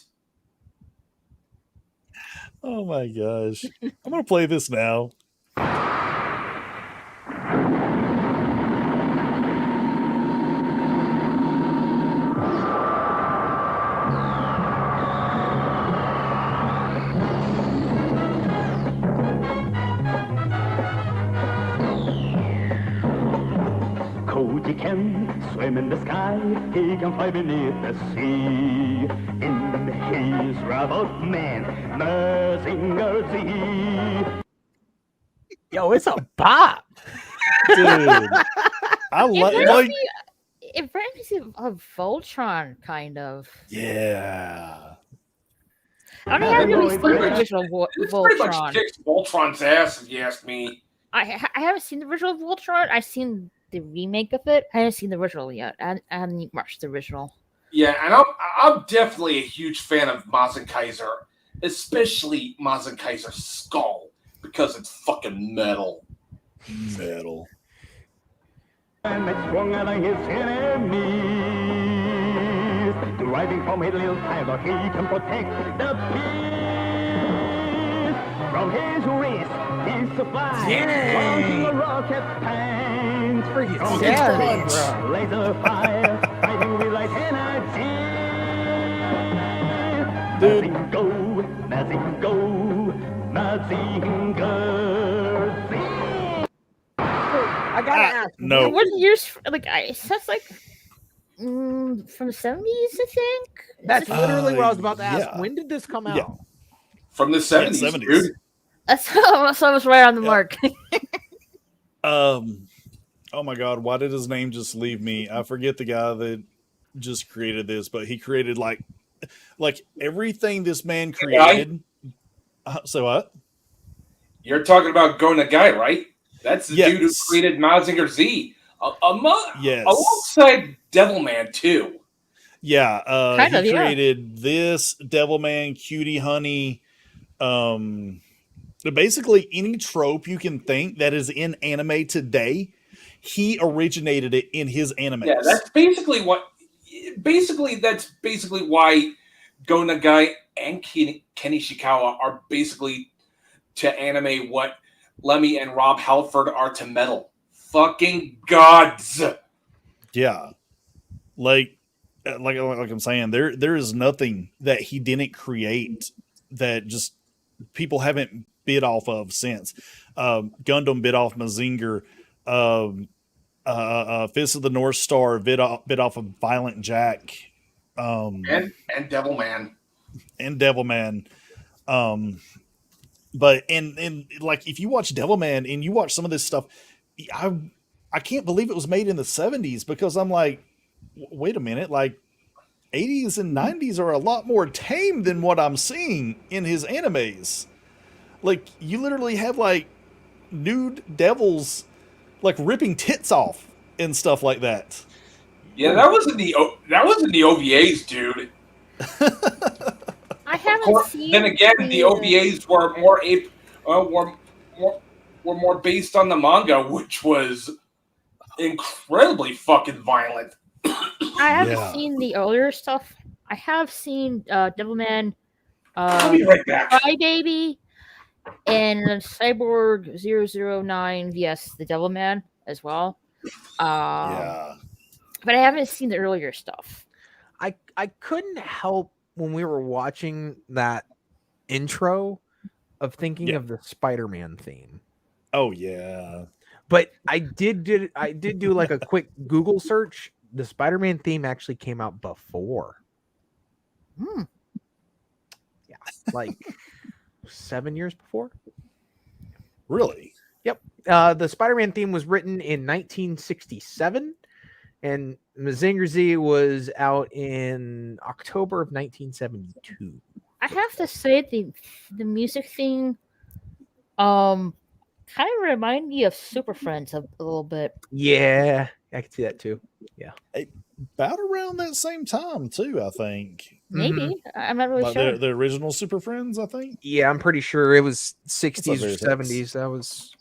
Oh my gosh. I'm gonna play this now. Koji can swim in the sky, he can fly beneath the sea. In his robot man, Mazinger Z. Yo, it's a bop. Dude. I like It reminds me of Voltron, kind of. yeah. I only haven't really seen the pretty much- original This pretty much Voltron. kicks Voltron's ass, if you ask me. I haven't seen the original Voltron. I've seen the remake of it. I haven't seen the original yet. I haven't watched the original. Yeah, and I'm definitely a huge fan of Mazen Kaiser, especially Mazen Kaiser's skull, because it's fucking metal. Metal. And it's stronger than his enemies. Deriving from a little pilot, he can protect the peace. From his wrist, he supplies launching a rocket tank. Freaking From his savage, butt, bro. laser fire, fighting with light energy. Dude. Mazinger Z. I gotta ask. No. What years? It sounds like from the 70s, I think. That's literally what I was about to ask. yeah. When did this come Yeah. out? From the 70s, 70s. dude. That's so I was right on the mark. Oh my god, why did his name just leave me? I forget the guy that just created this, but he created like everything this man created. So what? You're talking about Go Nagai, right? That's the dude who Yes. created Mazinger Z. Yes. Alongside Devilman, too. Yeah, Kind he of, yeah. created this Devilman, Cutie Honey, basically any trope you can think that is in anime today. He originated it in his anime. Yeah, that's basically what. That's basically why Go Nagai and Kenny Shikawa are basically to anime what Lemmy and Rob Halford are to metal. Fucking gods. Yeah, like I'm saying, there is nothing that he didn't create that just people haven't bit off of since. Gundam bit off Mazinger. Fist of the North Star bit off of Violent Jack. And Devilman. And Devilman. But and like if you watch Devilman and you watch some of this stuff, I can't believe it was made in the 70s because I'm like, wait a minute, like 80s and 90s are a lot more tame than what I'm seeing in his animes. Like you literally have like nude devils like ripping tits off and stuff like that. Yeah, that was in the OVAs, dude. I haven't seen. Then again, the OVAs were more based on the manga, which was incredibly fucking violent. I haven't seen the earlier stuff. I have seen Devilman, I'll be right back. Crybaby, and Cyborg 009 vs. the Devilman as well. Yeah. But I haven't seen the earlier stuff. I couldn't help when we were watching that intro of thinking of the Spider-Man theme. Oh yeah. But I did do like a quick Google search. The Spider-Man theme actually came out before. Yeah, like 7 years before. Really? Yep. The Spider-Man theme was written in 1967, and Mazinger Z was out in October of 1972. I have to say the music thing kind of remind me of Super Friends a little bit. Yeah, I can see that too. About around that same time too, I think. Maybe. I'm not really Like sure. the original Super Friends, I think. Yeah, I'm pretty sure it was 60s or very close. 70s. That was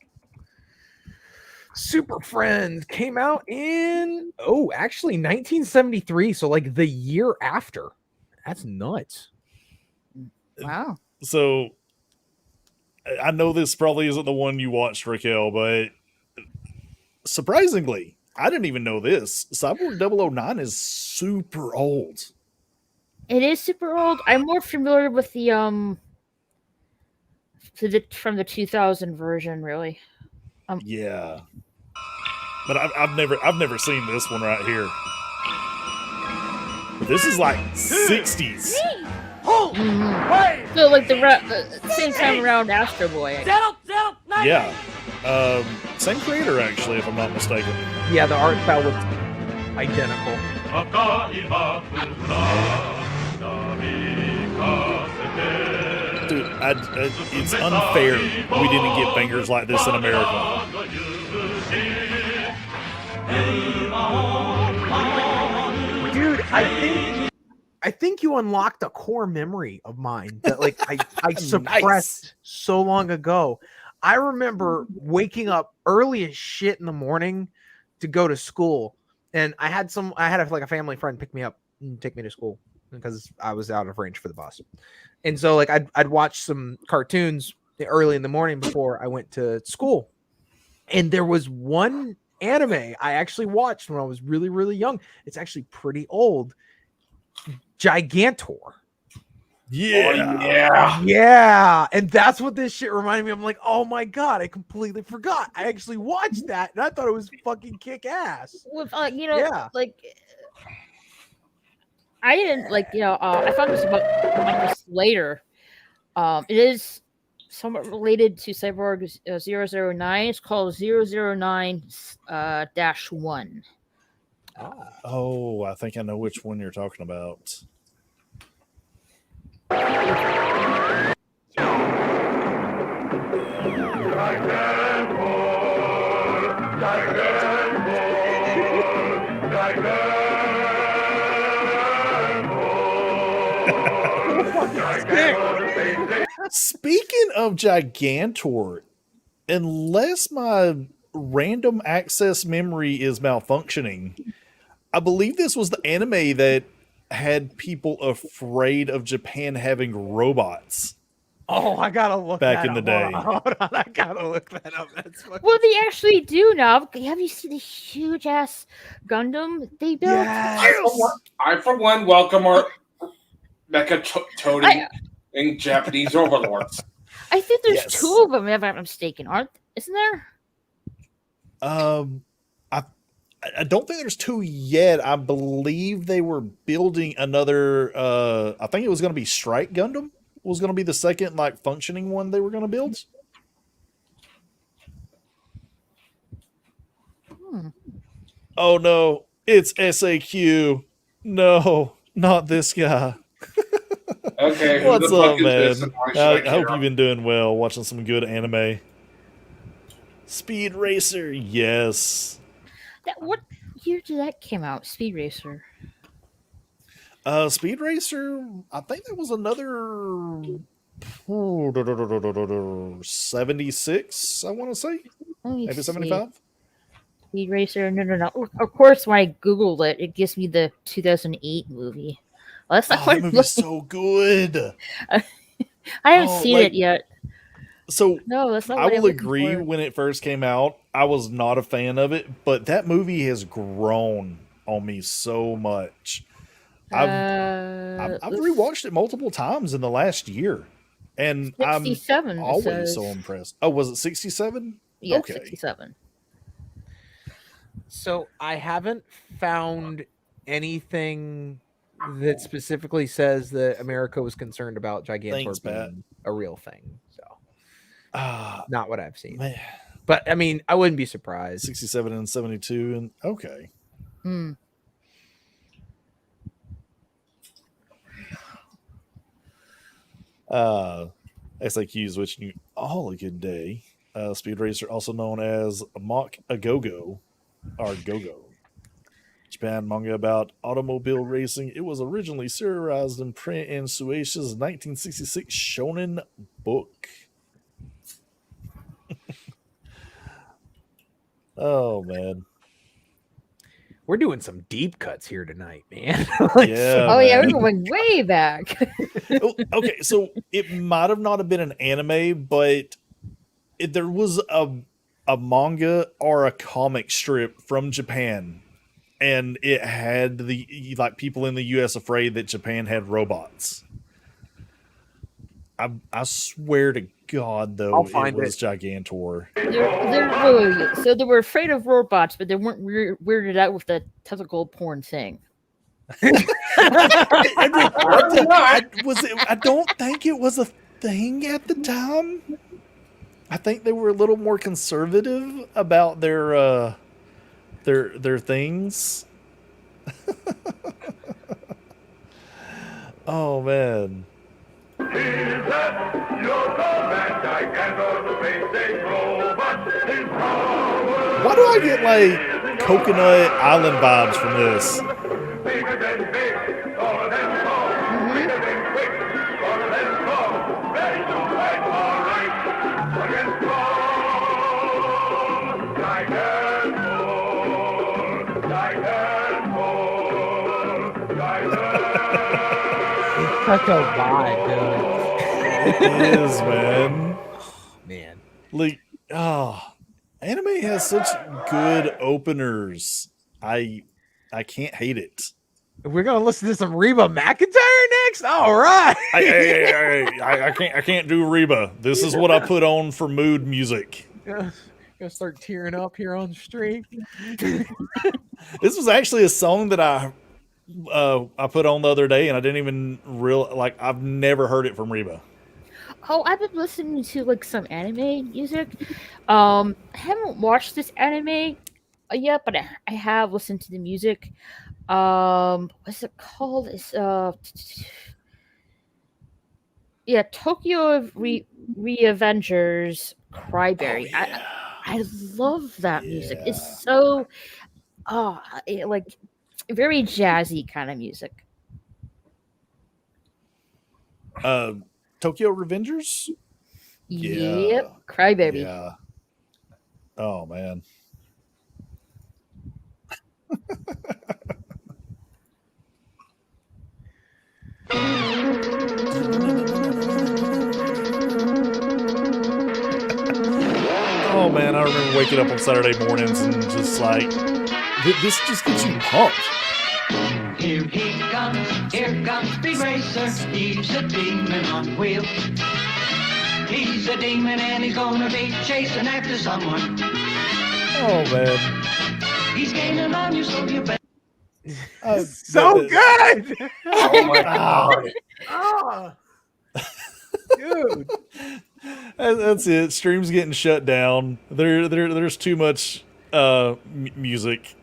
Super Friends came out in actually 1973, so like the year after. That's nuts. Wow. So I know this probably isn't the one you watched, Raquel, but surprisingly, I didn't even know this. Cyborg 009 is super old. It is super old. I'm more familiar with the from the 2000 version, really. Yeah. But I've never seen this one right here. But this is like 60s. So like the same time around Astro Boy. Yeah. Same creator actually, if I'm not mistaken. Yeah, the art style looks identical. Dude, it's unfair we didn't get bangers like this in America. Dude, I think you unlocked a core memory of mine that like I suppressed so long ago. I remember waking up early as shit in the morning to go to school, and I had a family friend pick me up and take me to school because I was out of range for the bus. And so like I'd watch some cartoons early in the morning before I went to school. And there was one anime I actually watched when I was really, really young. It's actually pretty old. Gigantor. Yeah. Yeah. And that's what this shit reminded me of. I'm like, oh my God, I completely forgot. I actually watched that and I thought it was fucking kick ass. With like I didn't I found this about this later. It is somewhat related to Cyborg 009. It's called 009 -1. Oh, I think I know which one you're talking about. Speaking of Gigantor, unless my random access memory is malfunctioning, I believe this was the anime that had people afraid of Japan having robots. Oh, I gotta look back that in the up. day. Hold on, I gotta look that up. That's fucking... Well, they actually do now. Have you seen the huge ass Gundam they built? Yes. I for one welcome our mecha toting and Japanese overlords. I think there's Yes. 2 of them, if I'm not mistaken. Isn't there? I don't think there's 2 yet. I believe they were building another. I think it was going to be Strike Gundam. Was going to be the second like functioning one they were going to build. Oh no, it's SAQ. No, not this guy. Okay, who What's the fuck up, is this man? and why should I I hope care? you've been doing well, watching some good anime. Speed Racer, yes. What year did that came out? Speed Racer. Speed Racer, I think that was another 76, I want to say. Maybe 75? Speed Racer. No. Of course, when I Googled it, it gives me the 2008 movie. Well, that's not Oh, quite that movie's so good. I haven't seen it yet. So No, that's not I what I'm will looking agree, for. when it first came out, I was not a fan of it, but that movie has grown on me so much. I've rewatched it multiple times in the last year, and 67, I'm it always says. so impressed. Oh, was it 67? Yeah, Okay. 67. So I haven't found anything that specifically says that America was concerned about Gigantor Thanks, being Pat. a real thing. So Ah, not what I've seen. man. But I mean, I wouldn't be surprised. 67 and 72, and okay. Hmm. SAQ is wishing you all a good day. Speed Racer, also known as Mock a Go-Go, or Go-Go. Japan manga about automobile racing. It was originally serialized in print in Shueisha's 1966 Shonen book. Oh man. We're doing some deep cuts here tonight, man. Yeah. Oh yeah, we're man. going way back. Okay, so it might have not have been an anime, but there was a manga or a comic strip from Japan, and it had the like people in the US afraid that Japan had robots. I swear to God, though, I'll find it was Gigantor. So they were afraid of robots, but they weren't weirded out with the tentacle porn thing. I don't think it was a thing at the time. I think they were a little more conservative about their things. Oh man. Why do I get like Coconut Island vibes from this? Such a vibe, dude. It is, man. Man. Like, anime has such good openers. I can't hate it. We're gonna listen to some Reba McEntire next. All right. I can't do Reba. This is what I put on for mood music. Gonna start tearing up here on the stream. This was actually a song that I put on the other day, and I didn't even I've never heard it from Reba. Oh, I've been listening to like some anime music. I haven't watched this anime yet, but I have listened to the music. What's it called? It's Tokyo Reavengers Cryberry. Oh, yeah. I love that music. Yeah. It's so like very jazzy kind of music. Tokyo Revengers? Yep, Crybaby. Yeah. Oh man. Oh man, I remember waking up on Saturday mornings and just like this just gets you pumped. Here comes Speed Racer. He's a demon on wheels. He's a demon and he's gonna be chasing after someone. Oh man. He's gaining on you, so you better. So good. Oh my god. Dude. That's it. Stream's getting shut down. There's too much music.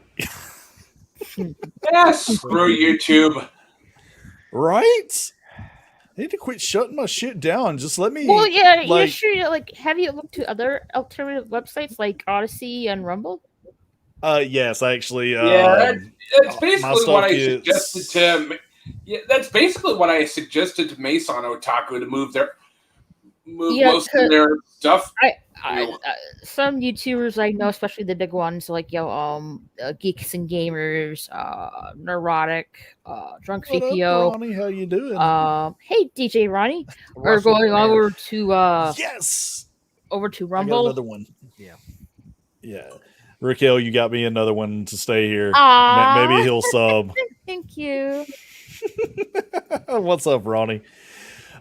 Yeah, screw YouTube. Right? I need to quit shutting my shit down. Just let me. Well, yeah, like, you sure. Like, have you looked to other alternative websites like Odyssey and Rumble? Yes, actually. Yeah, that's my basically stuff what I gets- suggested to. Yeah, that's basically what I suggested to Mason Otaku to move most of their stuff. Some YouTubers I know, especially the big ones like Geeks and Gamers, Neurotic, Drunk What up, CPO. Ronnie? How you doing? Hey DJ Ronnie, we're Russell going Brand. over to Yes. over to I got Rumble. another one. Yeah. Yeah. Raquel, you got me another one to stay here. Aw. Maybe he'll sub. Thank you. What's up, Ronnie?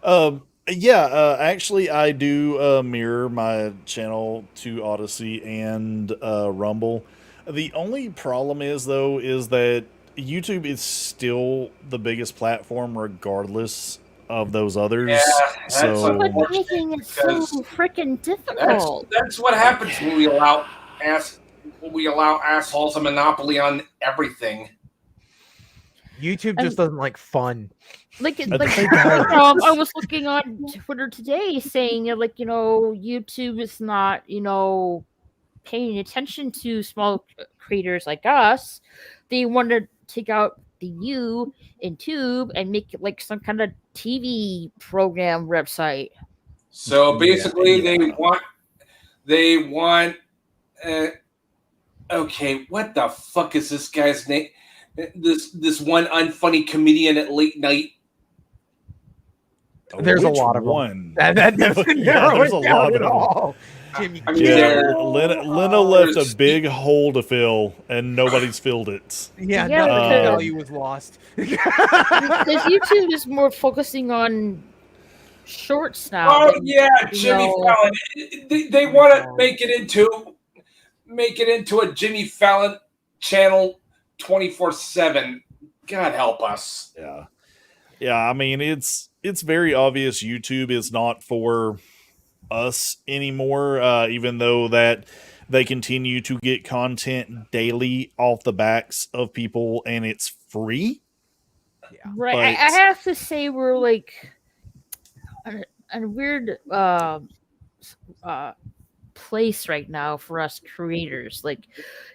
Actually, I do mirror my channel to Odyssey and Rumble. The only problem is that YouTube is still the biggest platform, regardless of those others. Yeah, that's so But making it so because freaking difficult. That's what happens when we allow assholes a monopoly on everything. YouTube just doesn't like fun. Like think I was looking on Twitter today saying YouTube is not paying attention to small creators like us, they want to take out the U in Tube and make it like some kind of TV program website. So basically, Yeah. they want. Okay, what the fuck is this guy's name? This one unfunny comedian at late night. There's a Which lot of one? them. That doesn't narrow there's it a down lot at of them. all. Jimmy, I mean, Yeah, Lena left a there's- big hole to fill, and nobody's filled it. yeah, Yeah, nothing of because- value was lost. Because YouTube is more focusing on shorts now. Oh than, yeah, you Jimmy know, Fallon. They want to make it into a Jimmy Fallon channel 24/7. God help us. Yeah. I mean, it's very obvious YouTube is not for us anymore. Even though that they continue to get content daily off the backs of people, and it's free. Right. But- I have to say we're like in a weird place right now for us creators. Like,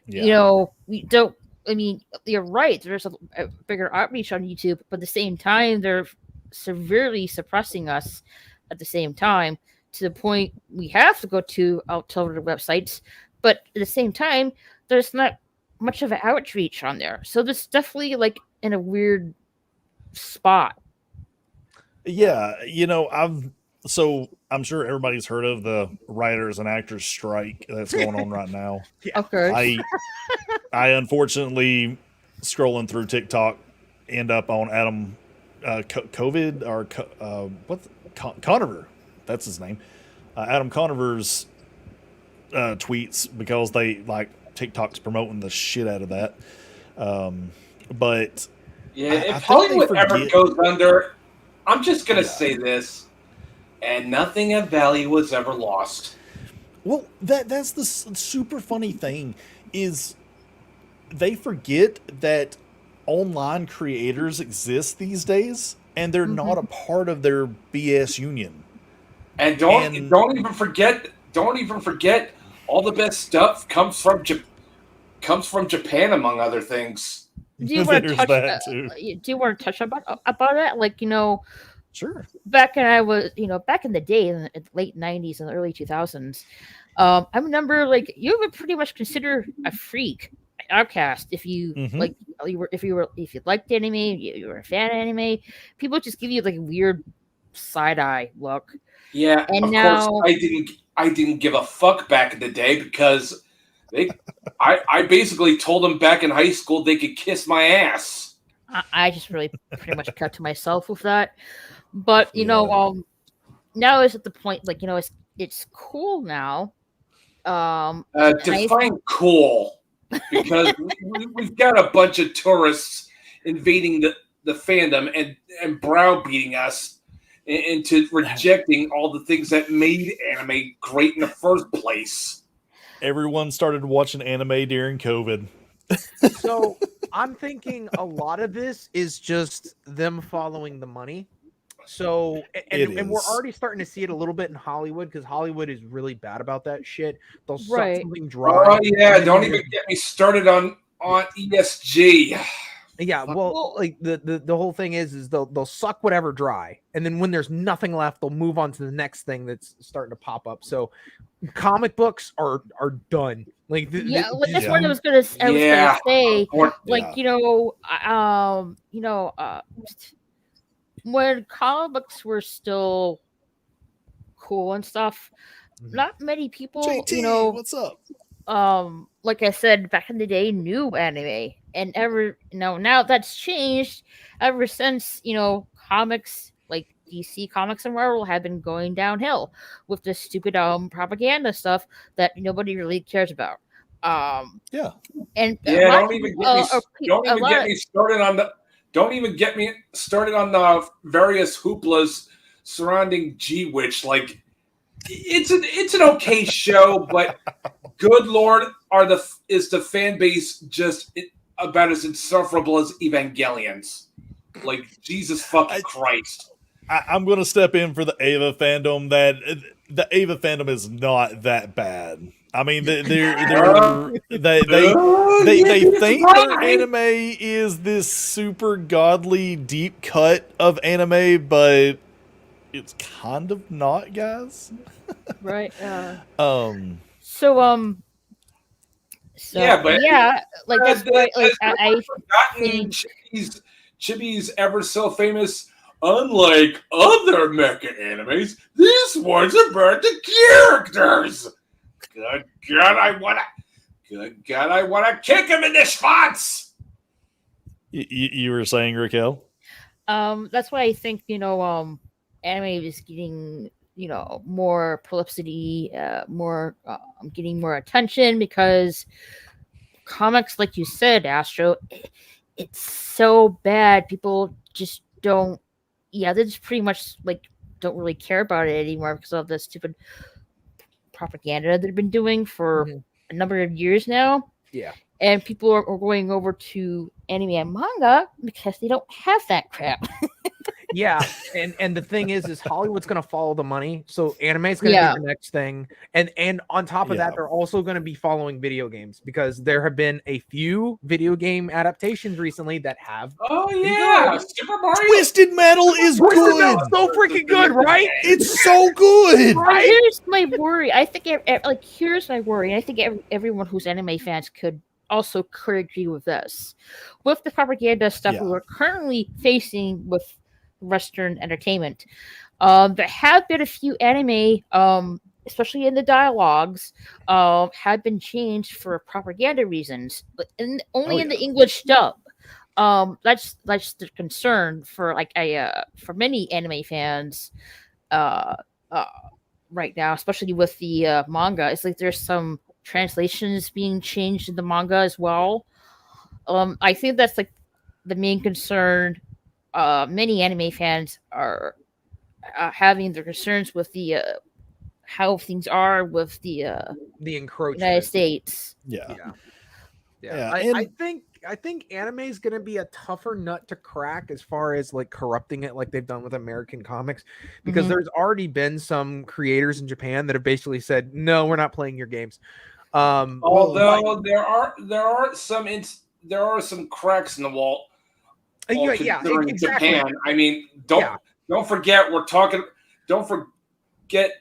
Yeah. you know, we don't. I mean, you're right. There's a bigger outreach on YouTube, but at the same time, they're severely suppressing us. At the same time, to the point we have to go to alternative websites, but at the same time, there's not much of an outreach on there. So there's definitely like in a weird spot. Yeah, I'm sure everybody's heard of the writers and actors strike that's going on right now. Okay. I unfortunately scrolling through TikTok end up on Adam COVID or Conover, that's his name. Adam Conover's tweets, because they like TikTok's promoting the shit out of that. But Yeah, I if think Hollywood they ever forget- goes under, I'm just gonna Yeah. say this, and nothing of value was ever lost. Well, that's the super funny thing is they forget that online creators exist these days, and they're not a part of their BS union. And don't even forget all the best stuff comes from Japan, among other things. Do you want to There's touch? that, too. Do you want to touch about that? Like, Sure. back in the day, in the late '90s and the early 2000s, I remember like you were pretty much considered a freak, outcast if you Mhm. if you liked anime, you were a fan of anime. People just give you like a weird side eye look. Yeah, And of now- course I didn't give a fuck back in the day because I basically told them back in high school they could kiss my ass. I just really pretty much cut to myself with that. But now it's at the point like it's cool now. And I- Define cool, because we've got a bunch of tourists invading the fandom and browbeating us into rejecting all the things that made anime great in the first place. Everyone started watching anime during COVID. So I'm thinking a lot of this is just them following the money. So and we're is. already starting to see it a little bit in Hollywood, because Hollywood is really bad about that shit. They'll suck Right. something dry. Oh yeah, and don't then even get me started on ESG. Yeah, well, like the whole thing is they'll suck whatever dry, and then when there's nothing left, they'll move on to the next thing that's starting to pop up. So, comic books are done. Like that's what I was gonna say. Like Yeah. when comic books were still cool and stuff, not many people, JT, what's up? like I said back in the day, knew anime, and now that's changed ever since comics like DC Comics and Marvel have been going downhill with this stupid propaganda stuff that nobody really cares about. Yeah. And Yeah, don't even get me started on the various hooplas surrounding G Witch. Like, it's an okay show, but good lord, is the fan base just about as insufferable as Evangelions? Like, Jesus fucking Christ! I'm going to step in for the Ava fandom. That the Ava fandom is not that bad. I mean, they think their anime is this super godly deep cut of anime, but it's kind of not, guys. Right. Um, Yeah, but yeah, like that's why like I forgotten think Chibi's ever so famous. Unlike other mecha animes, this one's about the characters. Good God, I wanna kick him in the spots. you were saying, Raquel? that's why I think anime is getting more publicity, more getting more attention because comics, like you said, Astro, it's so bad. People just don't. Yeah, they just pretty much like don't really care about it anymore because of the stupid propaganda they've been doing for a number of years now. Yeah. And people are going over to anime and manga because they don't have that crap. Yeah, and the thing is Hollywood's gonna follow the money, so anime is gonna be the next thing, and on top of that, they're also gonna be following video games because there have been a few video game adaptations recently that have. Oh yeah, Super Mario. Twisted Metal is good. So freaking good, right? It's so good. Right? Here's my worry. I think here's my worry. I think everyone who's anime fans could agree with this. With the propaganda stuff we're currently facing with Western entertainment, there have been a few anime, especially in the dialogues, have been changed for propaganda reasons, but only in the English dub. That's the concern for for many anime fans, right now, especially with the manga. It's like there's some translations being changed in the manga as well. I think that's like the main concern. Many anime fans are having their concerns with the how things are with the encroachment United States. Yeah. I think anime is going to be a tougher nut to crack as far as like corrupting it like they've done with American comics, because there's already been some creators in Japan that have basically said, no, we're not playing your games. Although there are some cracks in the wall. Exactly. Japan. I mean, don't forget Don't forget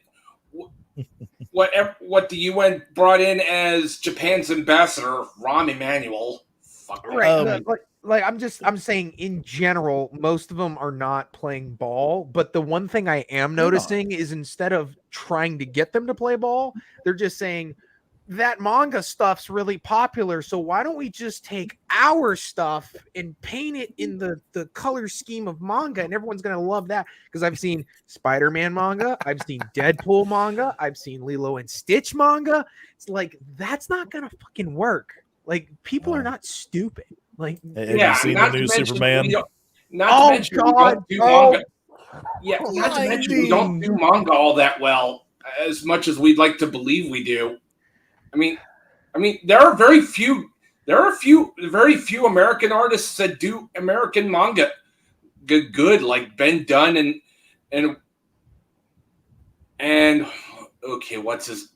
what the UN brought in as Japan's ambassador, Rahm Emanuel. Right. I'm saying in general, most of them are not playing ball. But the one thing I am noticing is instead of trying to get them to play ball, they're just saying that manga stuff's really popular. So why don't we just take our stuff and paint it in the color scheme of manga, and everyone's going to love that. Because I've seen Spider-Man manga, I've seen Deadpool manga, I've seen Lilo and Stitch manga. It's like, that's not going to fucking work. Like, people are not stupid. Like, have you seen the new Superman? Not to mention we don't do manga. Yeah, not to mention we don't do manga all that well, as much as we'd like to believe we do. I mean, there are very few American artists that do American manga good, like Ben Dunn and okay, what's his?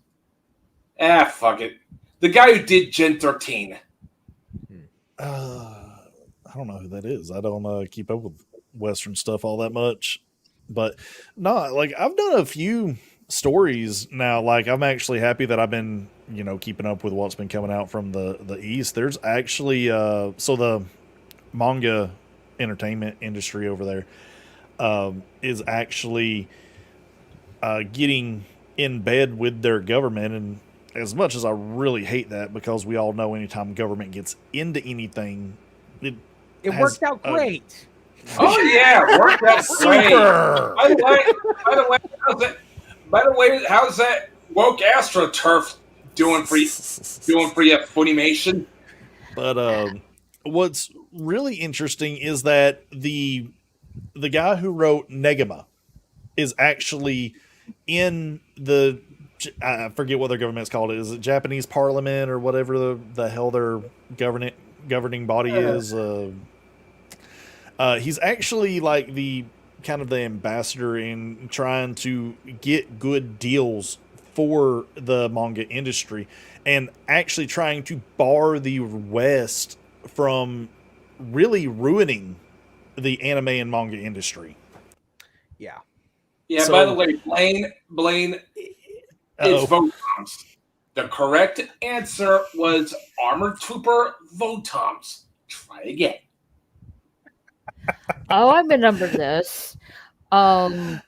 Fuck it. The guy who did Gen 13. I don't know who that is. I don't keep up with Western stuff all that much, but no, like I've done a few stories now. Like I'm actually happy that I've been, keeping up with what's been coming out from the East. There's actually, so the manga entertainment industry over there is actually getting in bed with their government. And as much as I really hate that, because we all know anytime government gets into anything, it worked out great. Oh yeah, worked out great. By the way, how's that woke AstroTurf doing for you, Funimation? But what's really interesting is that the guy who wrote Negima is actually in I forget what their government's called. Is it Japanese Parliament or whatever the hell their governing body is? He's actually like the kind of the ambassador in trying to get good deals for the manga industry and actually trying to bar the West from really ruining the anime and manga industry. Yeah. Yeah, So- by the way, Blaine, it's Votoms. The correct answer was Armored Trooper Votoms. Try again. Oh, I remember this. The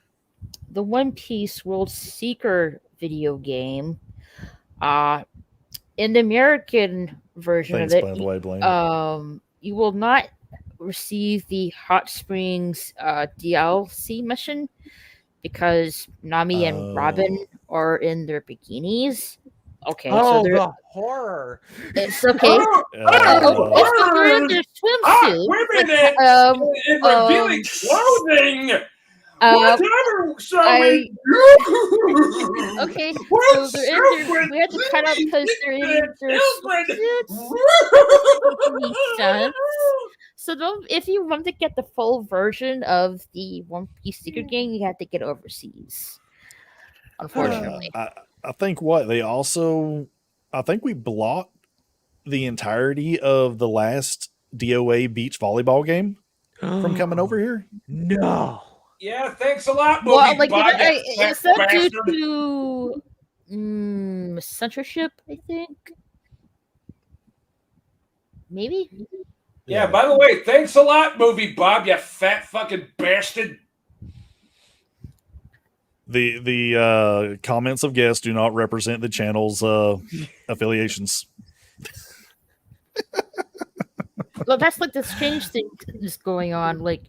One Piece World Seeker video game. In the American version Thanks, of it, by the way, Blaine. you will not receive the Hot Springs DLC mission because Nami and Robin are in their bikinis. Okay, so they're the horror. it's okay. So they're in their swimsuits. Women in revealing clothing. Whatever shall we do? Okay, so What's they're in their. We have to cut out because they're in their swimsuits. Makes sense. So if you want to get the full version of the One Piece Secret game, you have to get overseas. Unfortunately. I think I think we blocked the entirety of the last DOA beach volleyball game from coming over here. No. Yeah, thanks a lot, movie. Well, like Bob, is that due to censorship? I think maybe. Yeah, by the way, thanks a lot, movie Bob, you fat fucking bastard. The comments of guests do not represent the channel's affiliations. Well, that's like the strange thing that's going on. Like,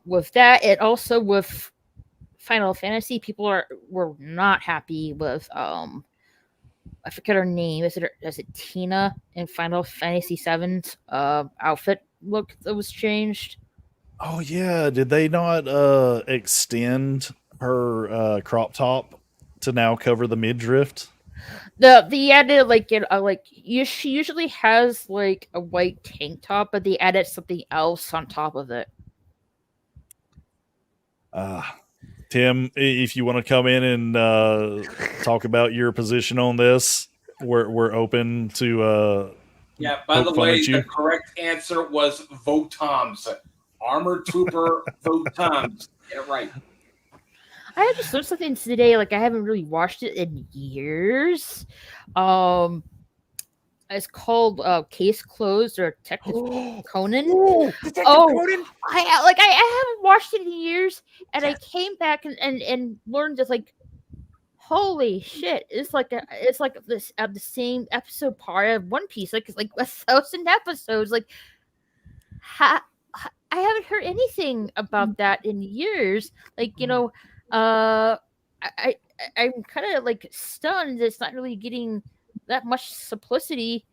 with that, and also with Final Fantasy, people were not happy with I forget her name. Is it Tina in Final Fantasy VII's outfit look that was changed? Oh yeah, did they not extend her crop top to now cover the midriff? The added she usually has like a white tank top, but they added something else on top of it. Tim, if you want to come in and talk about your position on this, we're open to. Yeah, by the poke fun way, at you. the correct answer was Votoms. Armored Trooper Votoms. Get it right. I just learned something today. Like I haven't really watched it in years. It's called Case Closed or Detective Conan. Detective Conan. I haven't watched it in years, and I came back and learned that like, holy shit! It's like this the same episode part of One Piece. Like it's like 1,000 episodes. Like, I haven't heard anything about that in years. Like I'm kind of like stunned. It's not really getting that much simplicity,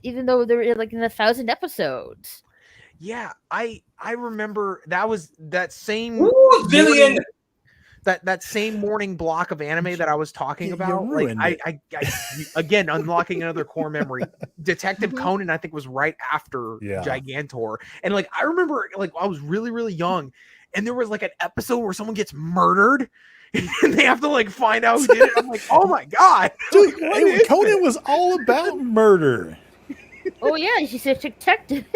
even though they're like in 1,000 episodes. Yeah, I remember that same Ooh, Villian. that same morning block of anime that I was talking about. Like ruined I again unlocking another core memory. Detective Conan, I think, was right after Gigantor, and like I remember, like I was really really young, and there was like an episode where someone gets murdered. And they have to like find out who did it. I'm like, oh my god, dude! Conan was all about murder. Oh yeah, she's a detective.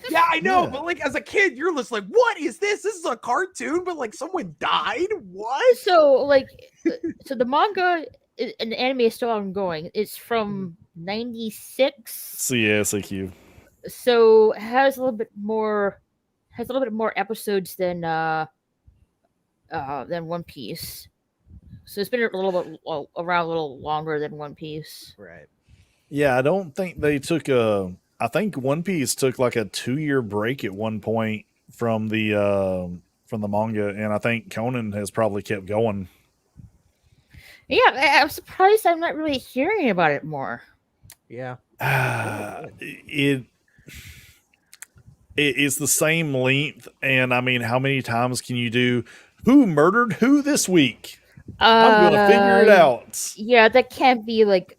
Yeah, I know, but like as a kid, you're just like, what is this? This is a cartoon, but like someone died. What? So the manga and the anime is still ongoing. It's from '96. CSAQ. So it has a little bit more episodes than One Piece. So it's been a little bit around a little longer than One Piece. Right. Yeah, I don't think they took I think One Piece took like a 2-year break at one point from the manga, and I think Conan has probably kept going. Yeah, I'm surprised I'm not really hearing about it more. Yeah. It's the same length, and I mean, how many times can you do who murdered who this week? I'm gonna figure it out. Yeah, that can't be like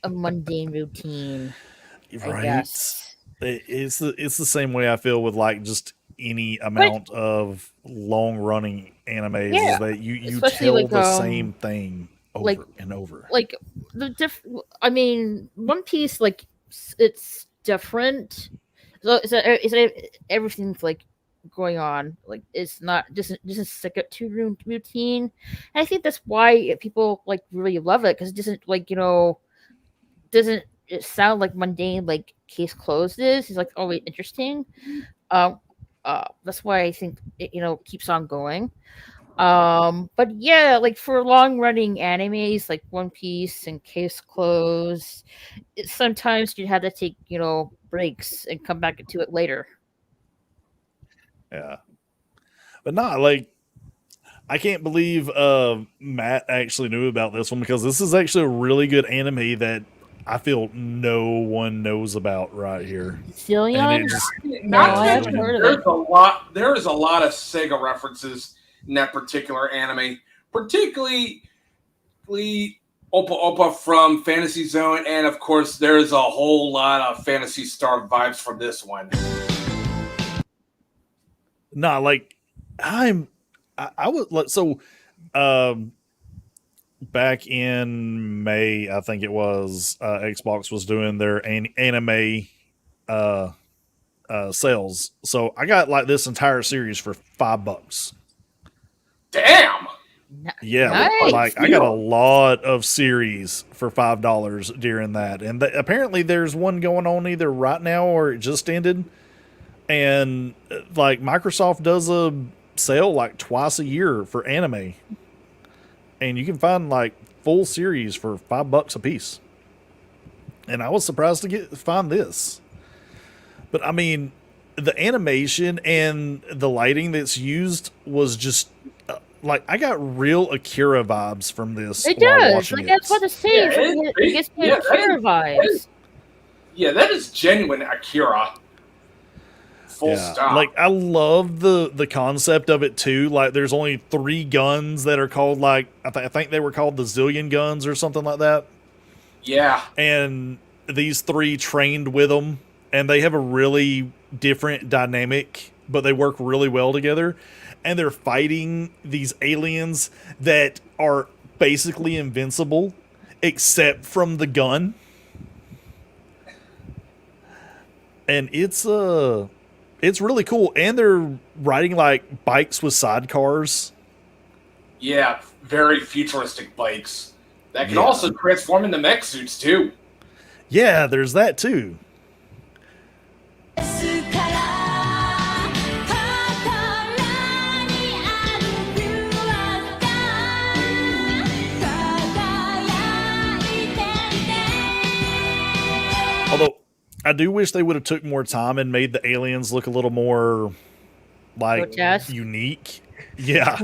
a mundane routine. Right. It's the same way I feel with like just any amount of long running animes Yeah, is that you especially, tell like, the same thing over like- and over. like I mean, One Piece, like, it's different. So everything's like going on. Like, it's not just stick it to routine. And I think that's why people like really love it, because it doesn't, like, doesn't it sound like mundane, like case closed is. It's like always interesting. Um, that's why I think it, keeps on going. But yeah, like for long running animes like One Piece and Case Closed, sometimes you have to take, breaks and come back to it later. Yeah. But not like I can't believe Matt actually knew about this one, because this is actually a really good anime that I feel no one knows about right here. Zillion? And it just Not I to haven't mention, heard of there's it. a lot. There is a lot of Sega references in that particular anime, particularly Opa Opa from Fantasy Zone, and of course, there's a whole lot of Fantasy Star vibes from this one. nah, like I would like so um back in May, I think it was, Xbox was doing their anime uh sales. So I got like this entire series for $5. Damn! Yeah, Nice. like I got a lot of series for $5 during that, and apparently there's one going on either right now or it just ended. And like Microsoft does a sale like twice a year for anime, and you can find like full series for $5 a piece. And I was surprised to find this, but I mean, the animation and the lighting that's used was just like I got real Akira vibes from this. It while does. watching Like, it. I was about to say, Yeah, it gets me yeah, Akira vibes. Yeah, that is genuine Akira. Full stop. Like I love the concept of it too. Like there's only 3 guns that are called, like I think they were called the Zillion guns or something like that. Yeah. And these 3 trained with them, and they have a really different dynamic, but they work really well together. And they're fighting these aliens that are basically invincible except from the gun. And it's really cool. And they're riding like bikes with sidecars. Yeah, very futuristic bikes that can Yeah. also transform into mech suits too. Yeah, there's that too. Although I do wish they would have took more time and made the aliens look a little more like Grotesque. unique. Yeah.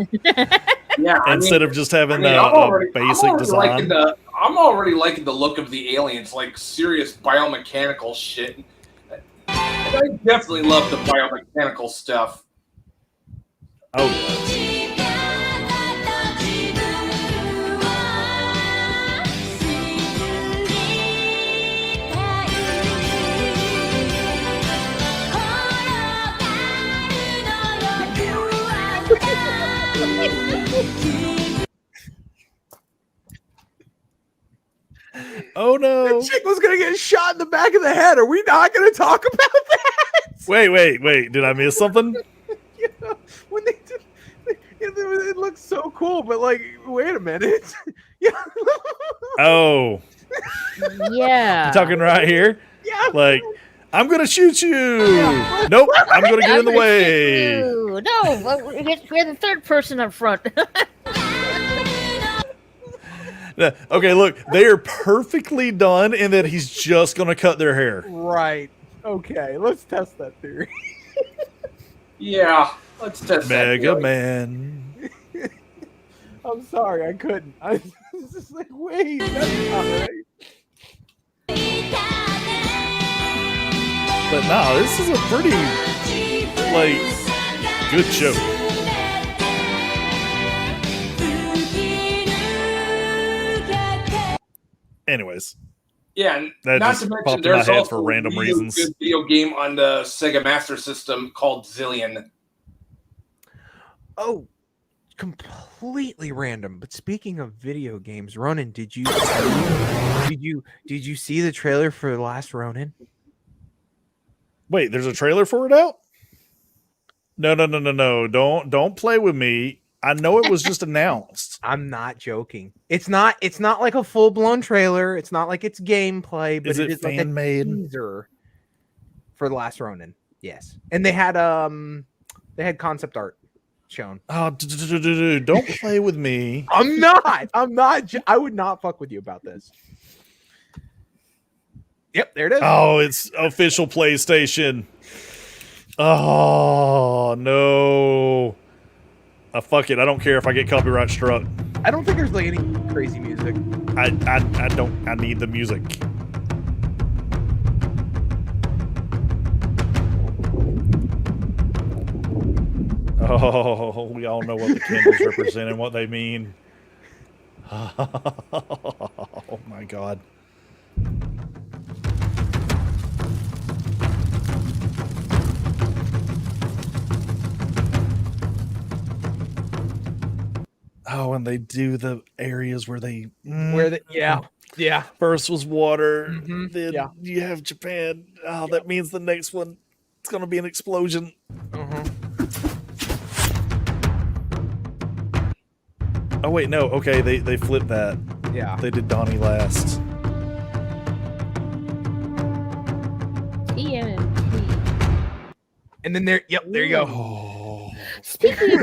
Yeah, Instead of just having I'm basic design. I'm already liking the look of the aliens, like serious biomechanical shit. And I definitely love the biomechanical stuff. Oh, yeah. Oh no! The chick was gonna get shot in the back of the head. Are we not gonna talk about that? Wait! Did I miss something? Yeah, when they did, it looks so cool, but like, wait a minute. Yeah. Oh, Yeah. you talking right here? Yeah. Like, I'm gonna shoot you. Nope, I'm gonna get in the way. No, we had the third person up front. Okay, look, they are perfectly done, and that he's just gonna cut their hair. Right. Okay, let's test that theory. Yeah, let's test Mega that. Man. I'm sorry, I couldn't. I was just like, wait, that's not right. But no, this is a pretty, like, good show. Anyways, Yeah, and That not just to mention, popped in my there's head also for random a really reasons. good video game on the Sega Master System called Zillion. Oh, completely random. But speaking of video games, Ronan, did you see the trailer for The Last Ronin? Wait, there's a trailer for it out? No. Don't play with me. I know it was just announced. I'm not joking. It's not like a full-blown trailer. It's not like it's gameplay, but Is it is like a fan-made? teaser for The Last Ronin. Yes. And they had concept art shown. Oh, don't play with me. I'm not. I would not fuck with you about this. Yep, there it is. Oh, it's official PlayStation. Oh no. Fuck it. I don't care if I get copyright struck. I don't think there's like any crazy music. I don't. I need the music. Oh, we all know what the candles represent and what they mean. Oh my god. Oh, and they do the areas where they yeah. First was water, Mhm, then yeah. you have Japan. Oh, that means the next one it's gonna be an explosion. Oh wait, no. Okay, they flipped that. Yeah. They did Donnie last. TMNT. And then there you go. Oh. Speaking of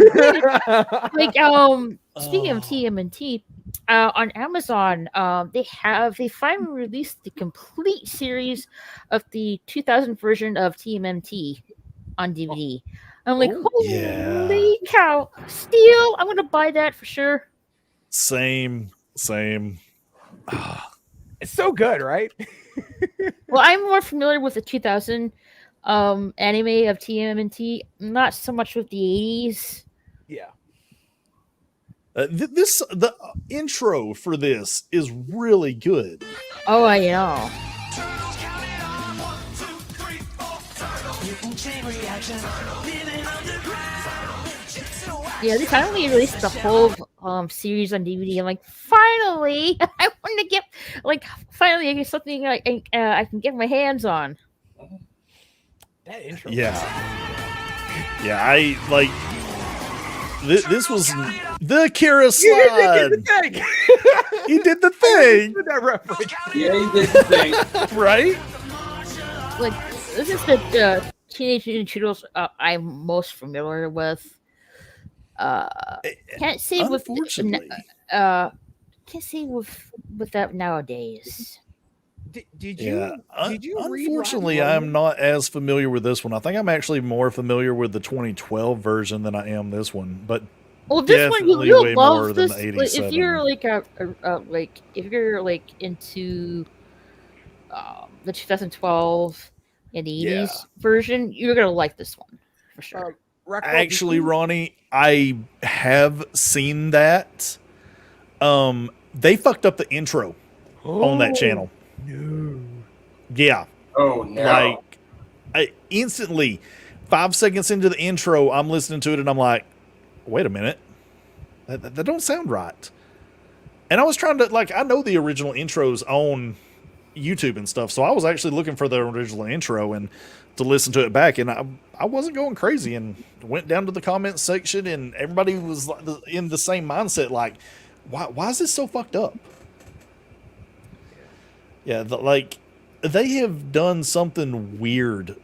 speaking of TMNT, on Amazon, they finally released the complete series of the 2000 version of TMNT on DVD. I'm like, holy cow! Steal! I'm gonna buy that for sure. Same. It's so good, right? Well, I'm more familiar with the 2000 anime of TMNT, not so much with the 80s. Yeah. The intro for this is really good. Oh, I know. Yeah, they finally released the whole series on DVD. I'm like, finally, I want to get finally I get something I can get my hands on. That intro. Yeah. Yeah, I like. This was the Kira slide. He did the thing. That reference. Yeah, he did the thing. Right? Like, this is the Teenage Mutant Ninja Turtles I'm most familiar with. Can't say with Unfortunately. can't say with that nowadays. Did you read Unfortunately, Last I'm not as familiar with this one. I think I'm actually more familiar with the 2012 version than I am this one. But Well, this one definitely you'll way more love than this. the Like, 87. if you're if you're into the 2012 and the 80s version, you're gonna like this one for sure. Actually, Ronnie, I have seen that. They fucked up the intro on that channel. No. Yeah. Oh no. Like, I instantly, 5 seconds into the intro, I'm listening to it and I'm like, wait a minute. That don't sound right. And I was trying to, like, I know the original intros on YouTube and stuff, so I was actually looking for the original intro and to listen to it back, and I wasn't going crazy, and went down to the comments section, and everybody was in the same mindset, like, why is this so fucked up? Yeah, like, they have done something weird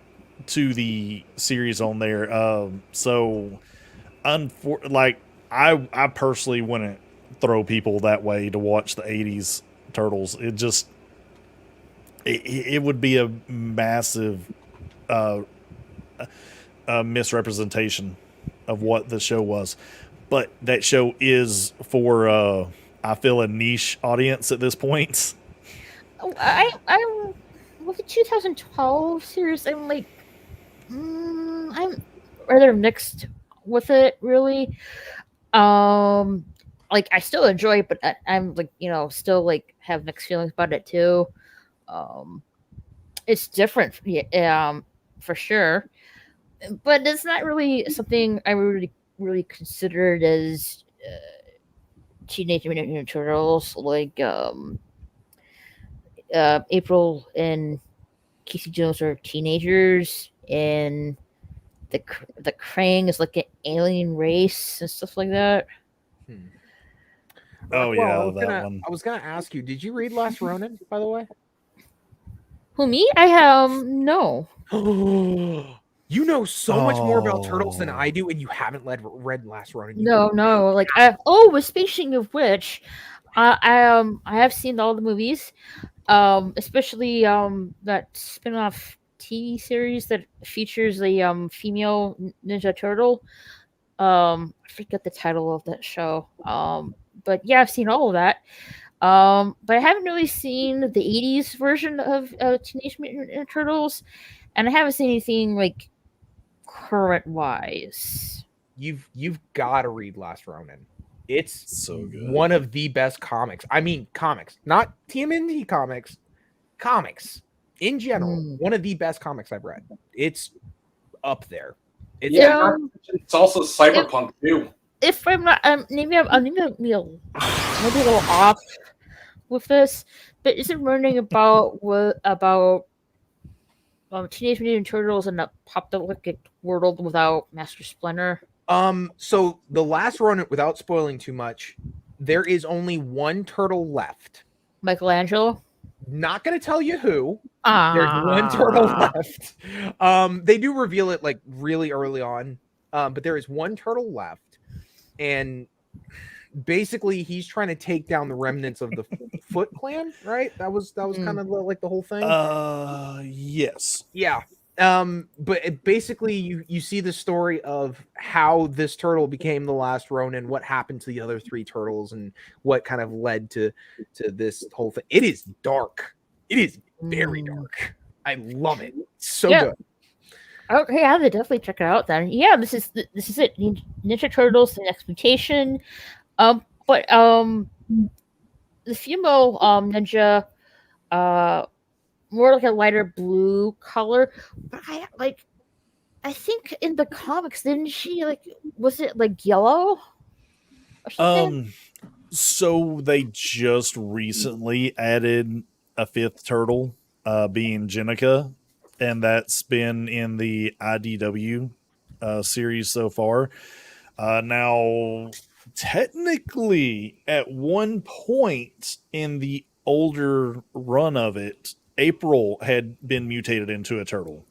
to the series on there. So, like, I personally wouldn't throw people that way to watch the 80s Turtles. It just, it would be a massive misrepresentation of what the show was. But that show is for, I feel, a niche audience at this point. I'm with the 2012 series. I'm like, I'm rather mixed with it, really. Like, I still enjoy it, but I'm like, still like have mixed feelings about it too. It's different, for sure, but it's not really something I really considered as Teenage Mutant Ninja Turtles, like April and Casey Jones are teenagers, and the Krang is like an alien race and stuff like that. Oh, Rockwell, yeah, that one. I was gonna ask you, did you read Last Ronin, by the way? Who, me? I have no. You know so much more about turtles than Oh. I do, and you haven't read Last Ronin. You No. Like, but speaking of which, I have seen all the movies, especially that spin-off TV series that features a female Ninja Turtle. I forget the title of that show. But yeah, I've seen all of that. But I haven't really seen the '80s version of Teenage Mutant Ninja Turtles, and I haven't seen anything like current wise. You've got to read Last Ronin. It's So good. one of the best comics. I mean, comics, not TMNT comics. Comics in general, one of the best comics I've read. It's up there. It's it's also cyberpunk too. If I'm not, maybe I'm maybe a little off with this, but is it learning about Teenage Mutant Ninja Turtles in a apocalyptic world without Master Splinter? So the Last Ronin, without spoiling too much, there is only one turtle left. Michelangelo? Not gonna tell you who. There's one turtle left. They do reveal it like really early on. But there is one turtle left, and basically he's trying to take down the remnants of the Foot Clan, right? That was kind of like the whole thing. Yes. Yeah. But basically you see the story of how this turtle became the last Ronin, what happened to the other three turtles, and what kind of led to this whole thing. It is dark. It is very dark. I love it. So good. Okay, I would definitely check it out then. Yeah, this is it. Ninja Turtles: The Next Mutation. But the female ninja, more like a lighter blue color. But I think in the comics, didn't she was it like yellow or something? So they just recently added a fifth turtle, being Jenica, and that's been in the IDW series so far. Now, technically, at one point in the older run of it, April had been mutated into a turtle.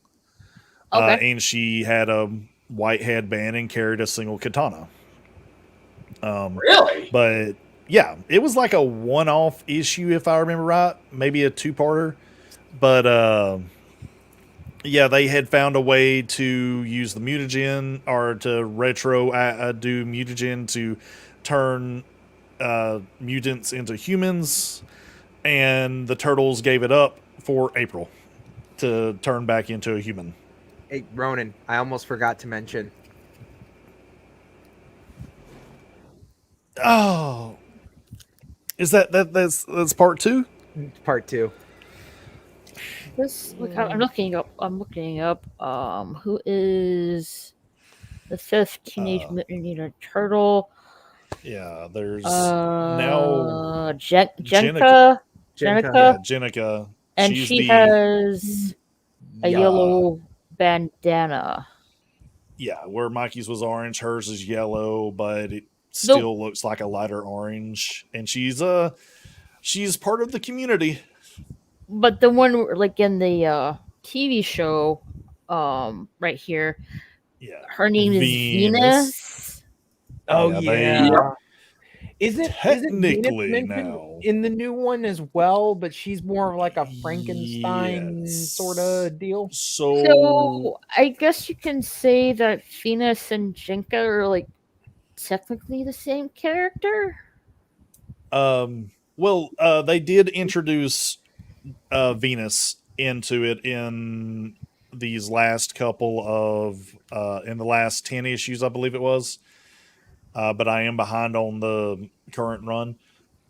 And she had a white headband and carried a single katana. Really? But yeah, it was like a one-off issue, if I remember right, maybe a two-parter. But yeah, they had found a way to use the mutagen, or to do mutagen to turn mutants into humans, and the turtles gave it up for April to turn back into a human. Hey, Ronan, I almost forgot to mention. Oh, is that's part two? Part two. This I'm looking up. Who is the fifth Teenage Mutant Ninja Turtle? Yeah, there's now Jenica. Yeah, Jenica. And she has a yellow bandana. Yeah, where Mikey's was orange, hers is yellow, but it still looks like a lighter orange. And she's part of the community. But the one like in the TV show, right here, yeah, her name is Venus. Oh yeah. Is it technically Venus now in the new one as well? But she's more of like a Frankenstein sort of deal. So I guess you can say that Venus and Jinka are like technically the same character. Well, they did introduce Venus into it in these last couple of in the last 10 issues, I believe it was. But I am behind on the current run.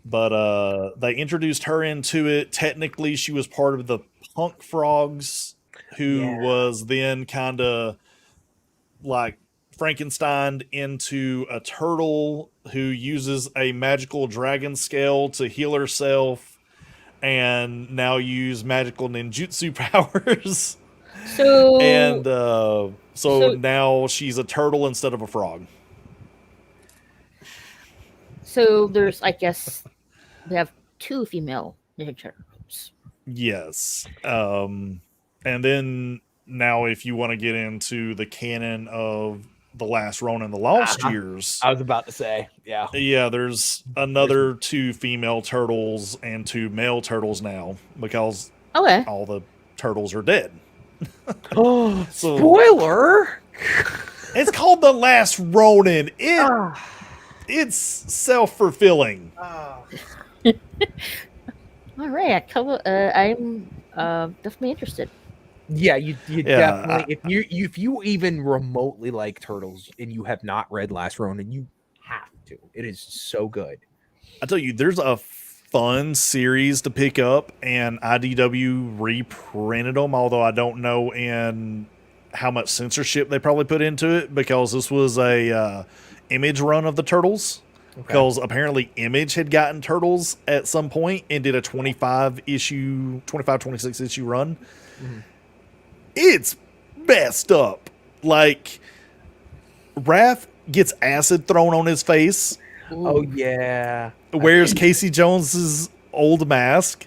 But they introduced her into it. Technically, she was part of the Punk Frogs, who was then kind of like Frankenstein into a turtle who uses a magical dragon scale to heal herself and now use magical ninjutsu powers. So And so so now she's a turtle instead of a frog. so there's, I guess, we have 2 female Ninja Turtles. Yes. And then now if you want to get into the canon of The Last Ronin, The Lost Years. I was about to say, yeah. Yeah, there's another 2 female turtles and 2 male turtles now because Okay. all the turtles are dead. Oh, So- spoiler! It's called The Last Ronin. It's self-fulfilling. All right. I'm definitely interested. Yeah, you Yeah, definitely. If you even remotely like turtles and you have not read Last Ronin, you have to. It is so good. I tell you, there's a fun series to pick up, and IDW reprinted them, although I don't know in how much censorship they probably put into it, because this was a Image run of the Turtles. Because apparently Image had gotten Turtles at some point and did a 26 issue run. Mm-hmm. It's messed up. Like, Raph gets acid thrown on his face, Oh yeah. wears Casey Jones's old mask.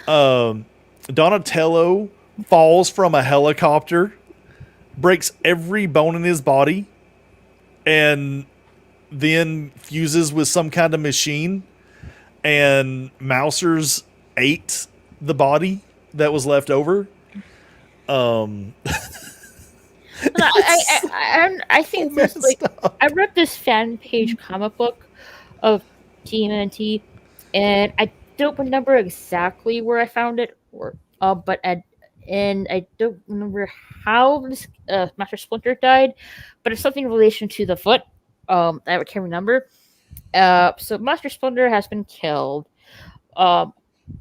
Donatello falls from a helicopter, breaks every bone in his body, and then fuses with some kind of machine. And Mousers ate the body that was left over. I think this, like, I read this fan page comic book of TMNT, and I don't remember exactly where I found it, and I don't remember how this Master Splinter died, but it's something in relation to the foot. I can't remember. So Master Splinter has been killed.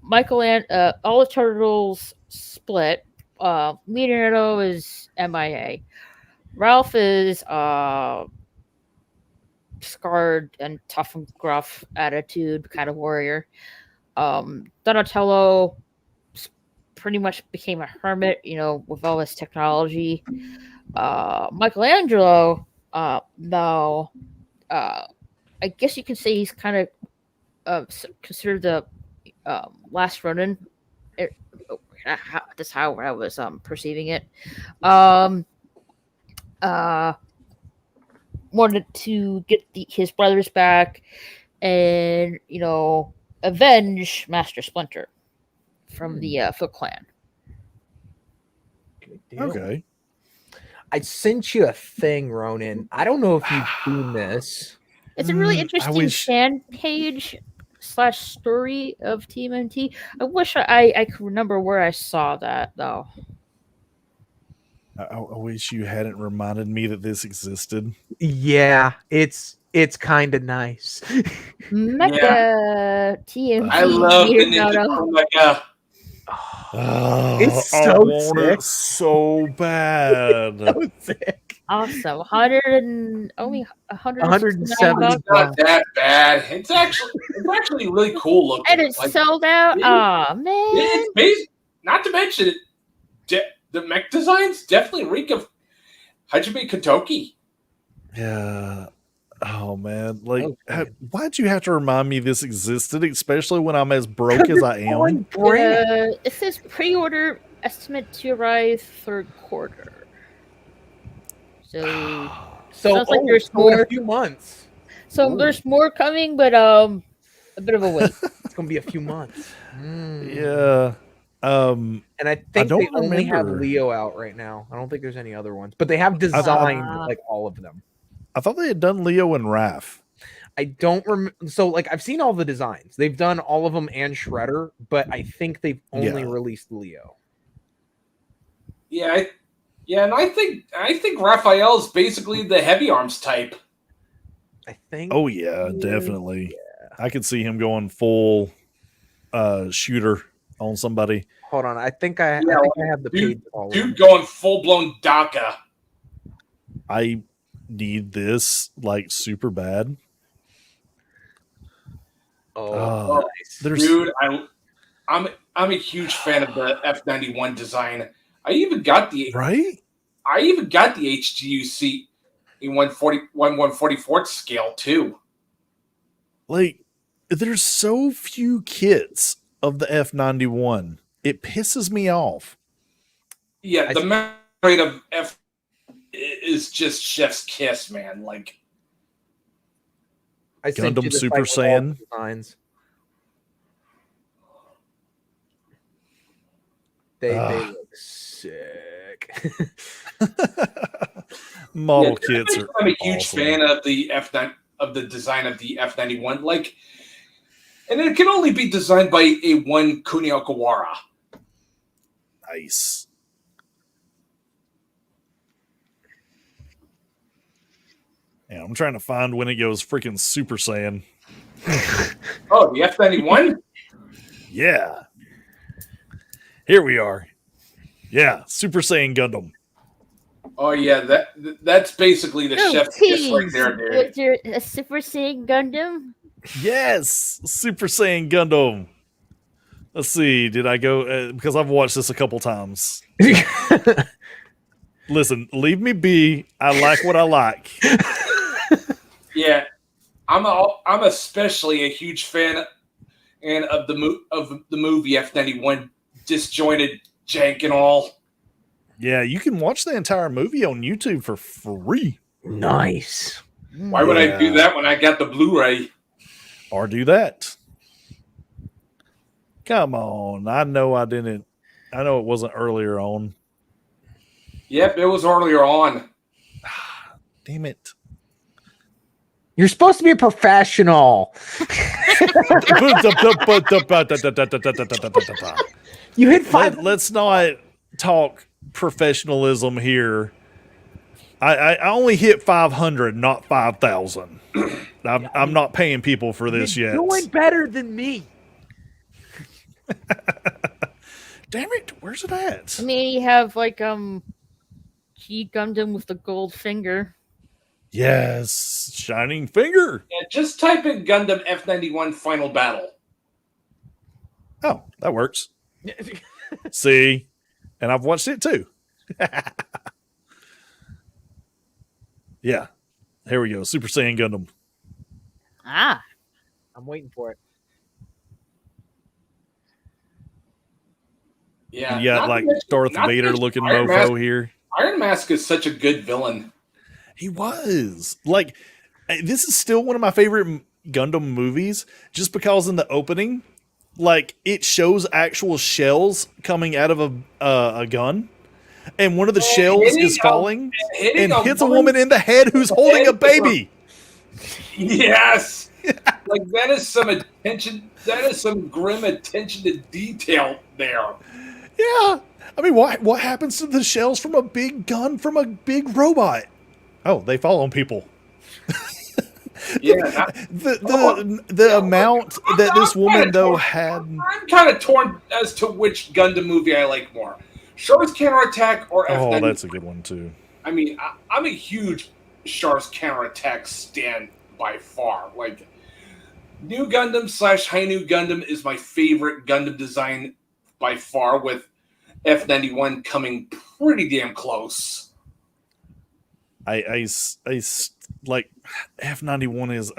Michael and all the turtles split. Leonardo is MIA. Ralph is scarred and tough and gruff attitude kind of warrior. Donatello pretty much became a hermit, with all his technology. Michelangelo, though, I guess you can say he's kind of considered the last Ronin. That's how I was perceiving it. Wanted to get his brothers back, and avenge Master Splinter from the Foot Clan. Okay. I sent you a thing, Ronan. I don't know if you've seen this. It's a really I interesting wish- fan page / story of TMNT. I wish I could remember where I saw that though. I wish you hadn't reminded me that this existed. Yeah, it's kind of nice. Mecha TMNT. I love the Ninja Leonardo. Turtle Mecha. It's I so want sick. it so bad. So sick. Awesome. Only 179 170 bucks. It's not that bad. It's actually really cool looking. And it's Like, sold out. Oh man. it's based, not to mention it. The mech designs definitely reek of Hajime Kotoki. Yeah. Oh man. Like, Okay. why'd you have to remind me this existed, especially when I'm as broke as I am? It says pre-order estimate to arrive third quarter. So sounds like there's in more. a few months. So there's more coming, but a bit of a wait. It's gonna be a few months. Yeah. And I think don't they only have remember. Leo out right now. I don't think there's any other ones, but they have designed Ah. like all of them. I thought they had done Leo and Raph. I don't remember. So like I've seen all the designs. They've done all of them and Shredder, but I think they've only Yeah. released Leo. Yeah, and I think Raphael is basically the heavy arms type. I think. Oh yeah, definitely. I could see him going full shooter on somebody. Hold on, I think I have the page. Dude going full blown DACA. I need this like super bad. Oh, there's Dude, I'm a huge fan of the F91 design. I even got the HGUC in 144th scale too. Like, there's so few kits of the F91. It pisses me off. Yeah, the memory rate of F is just chef's kiss, man. Like, I sent you Gundam the Super site with all the Saiyan. designs. They look sick. Model kits are. I'm a huge awesome. fan of the the design of the F91. Like, and it can only be designed by a one Kunio Kawara. Nice. Yeah, I'm trying to find when it goes freaking Super Saiyan. Oh, the F91? Yeah. Here we are. Yeah, Super Saiyan Gundam. Oh yeah, that's basically the chef's kiss right there, dude. Was there a Super Saiyan Gundam? Yes, Super Saiyan Gundam. Let's see. Did I go? Because I've watched this a couple times. Listen, leave me be. I like what I like. Yeah, I'm especially a huge fan of the movie F91, disjointed jank and all. Yeah, you can watch the entire movie on YouTube for free. Nice. Why would I do that when I got the Blu-ray? Or do that. Come on. I know I didn't. I know it wasn't earlier on. Yep, it was earlier on. Damn it. You're supposed to be a professional. You hit 5. Let's not talk professionalism here. I only hit 500, not 5,000. I'm not paying people for this yet. You're doing better than me. Damn it! Where's it at? I mean, you have like G Gundam with the gold finger. Yes, shining finger. Yeah, just type in Gundam F91 Final Battle. Oh, that works. See, and I've watched it too. Yeah, here we go. Super Saiyan Gundam. Ah, I'm waiting for it. Yeah, You got like Darth Vader looking mofo here. Iron Mask is such a good villain. He was like, this is still one of my favorite Gundam movies, just because in the opening, like it shows actual shells coming out of a gun, and one of the shells is falling and hits a woman in the head who's holding a baby. Yes, like that is some attention. That is some grim attention to detail there. Yeah, I mean, what happens to the shells from a big gun from a big robot? Oh, they fall on people. Yeah, the amount that this woman though had. I'm kind of torn as to which Gundam movie I like more, Char's Counterattack or F91. Oh, that's a good one too. I mean, I'm a huge Char's Counterattack stan by far. Like, New Gundam / High New Gundam is my favorite Gundam design by far, with F91 coming pretty damn close. I like F91 is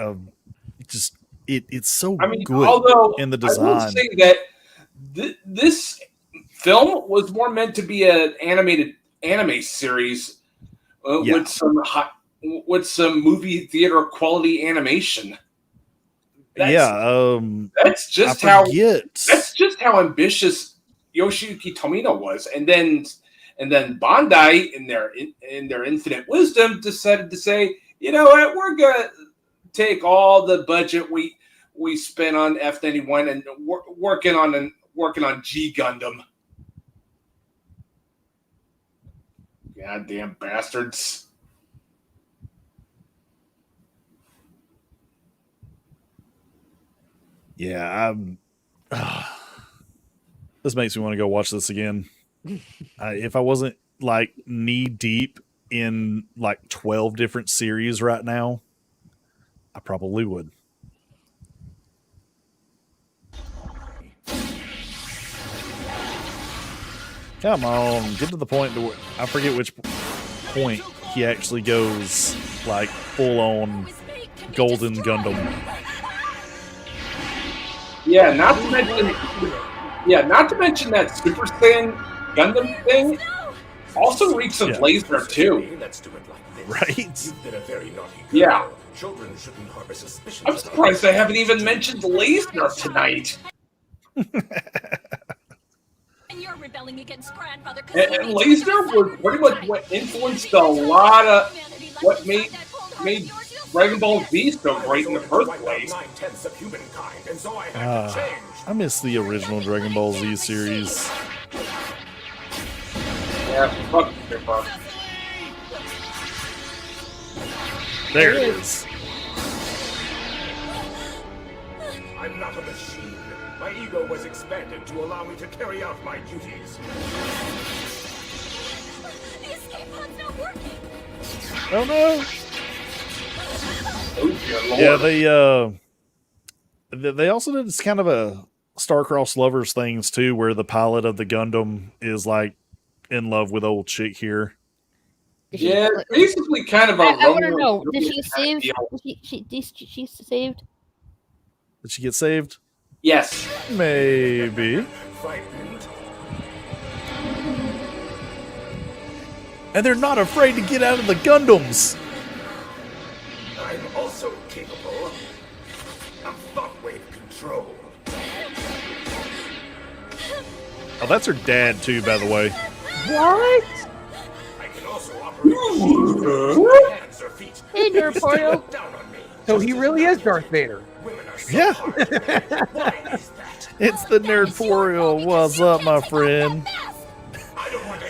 just it's so good although in the design. I will say that this film was more meant to be an animated anime series with some movie theater quality animation. That's just how ambitious Yoshiyuki Tomino was, and then Bandai, in their infinite wisdom, decided to say, you know what, we're gonna take all the budget we spent on F91 and working on G Gundam. Goddamn bastards. Yeah, this makes me want to go watch this again. If I wasn't like knee deep in like 12 different series right now, I probably would. Come on, get to the point to where I forget which point he actually goes like full on Golden Gundam. Yeah, not to mention that Super Saiyan Gundam thing also reeks of laser too. Right? Yeah. I'm surprised I haven't even mentioned laser tonight. And you're rebelling against grandfather. And laser was pretty much what influenced a lot of what made Dragon Ball Z so great in the first place. I miss the original Dragon Ball Z series. Yeah, fuck Super. There it is. I'm not a machine. My ego was expanded to allow me to carry out my duties. The escape pod's not working. Oh no! Oh, Yeah, they also did this kind of a star-crossed lovers things too, where the pilot of the Gundam is like in love with old chick here. Yeah, basically kind of a. I want to know. Did she save? She saved? Did she get saved? Yes. Maybe. And they're not afraid to get out of the Gundams. I'm also capable of thought wave control. Oh, that's her dad too, by the way. What? I can also operate hands or feet. Hey, Nerporio. So he really is Darth Vader. Yeah. It's the Nerdporial. What's up, my friend?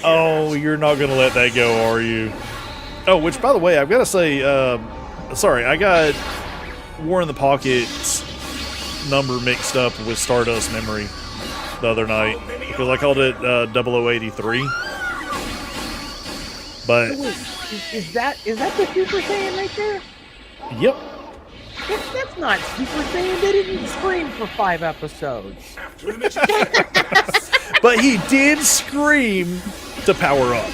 Oh, you're not going to let that go, are you? Oh, which, by the way, I've got to say, sorry, I got War in the Pocket's number mixed up with Stardust Memory the other night because I called it 0083. But Is that the Super Saiyan right there? Yep. That's not Super Saiyan. They didn't scream for 5 episodes. But he did scream to power up.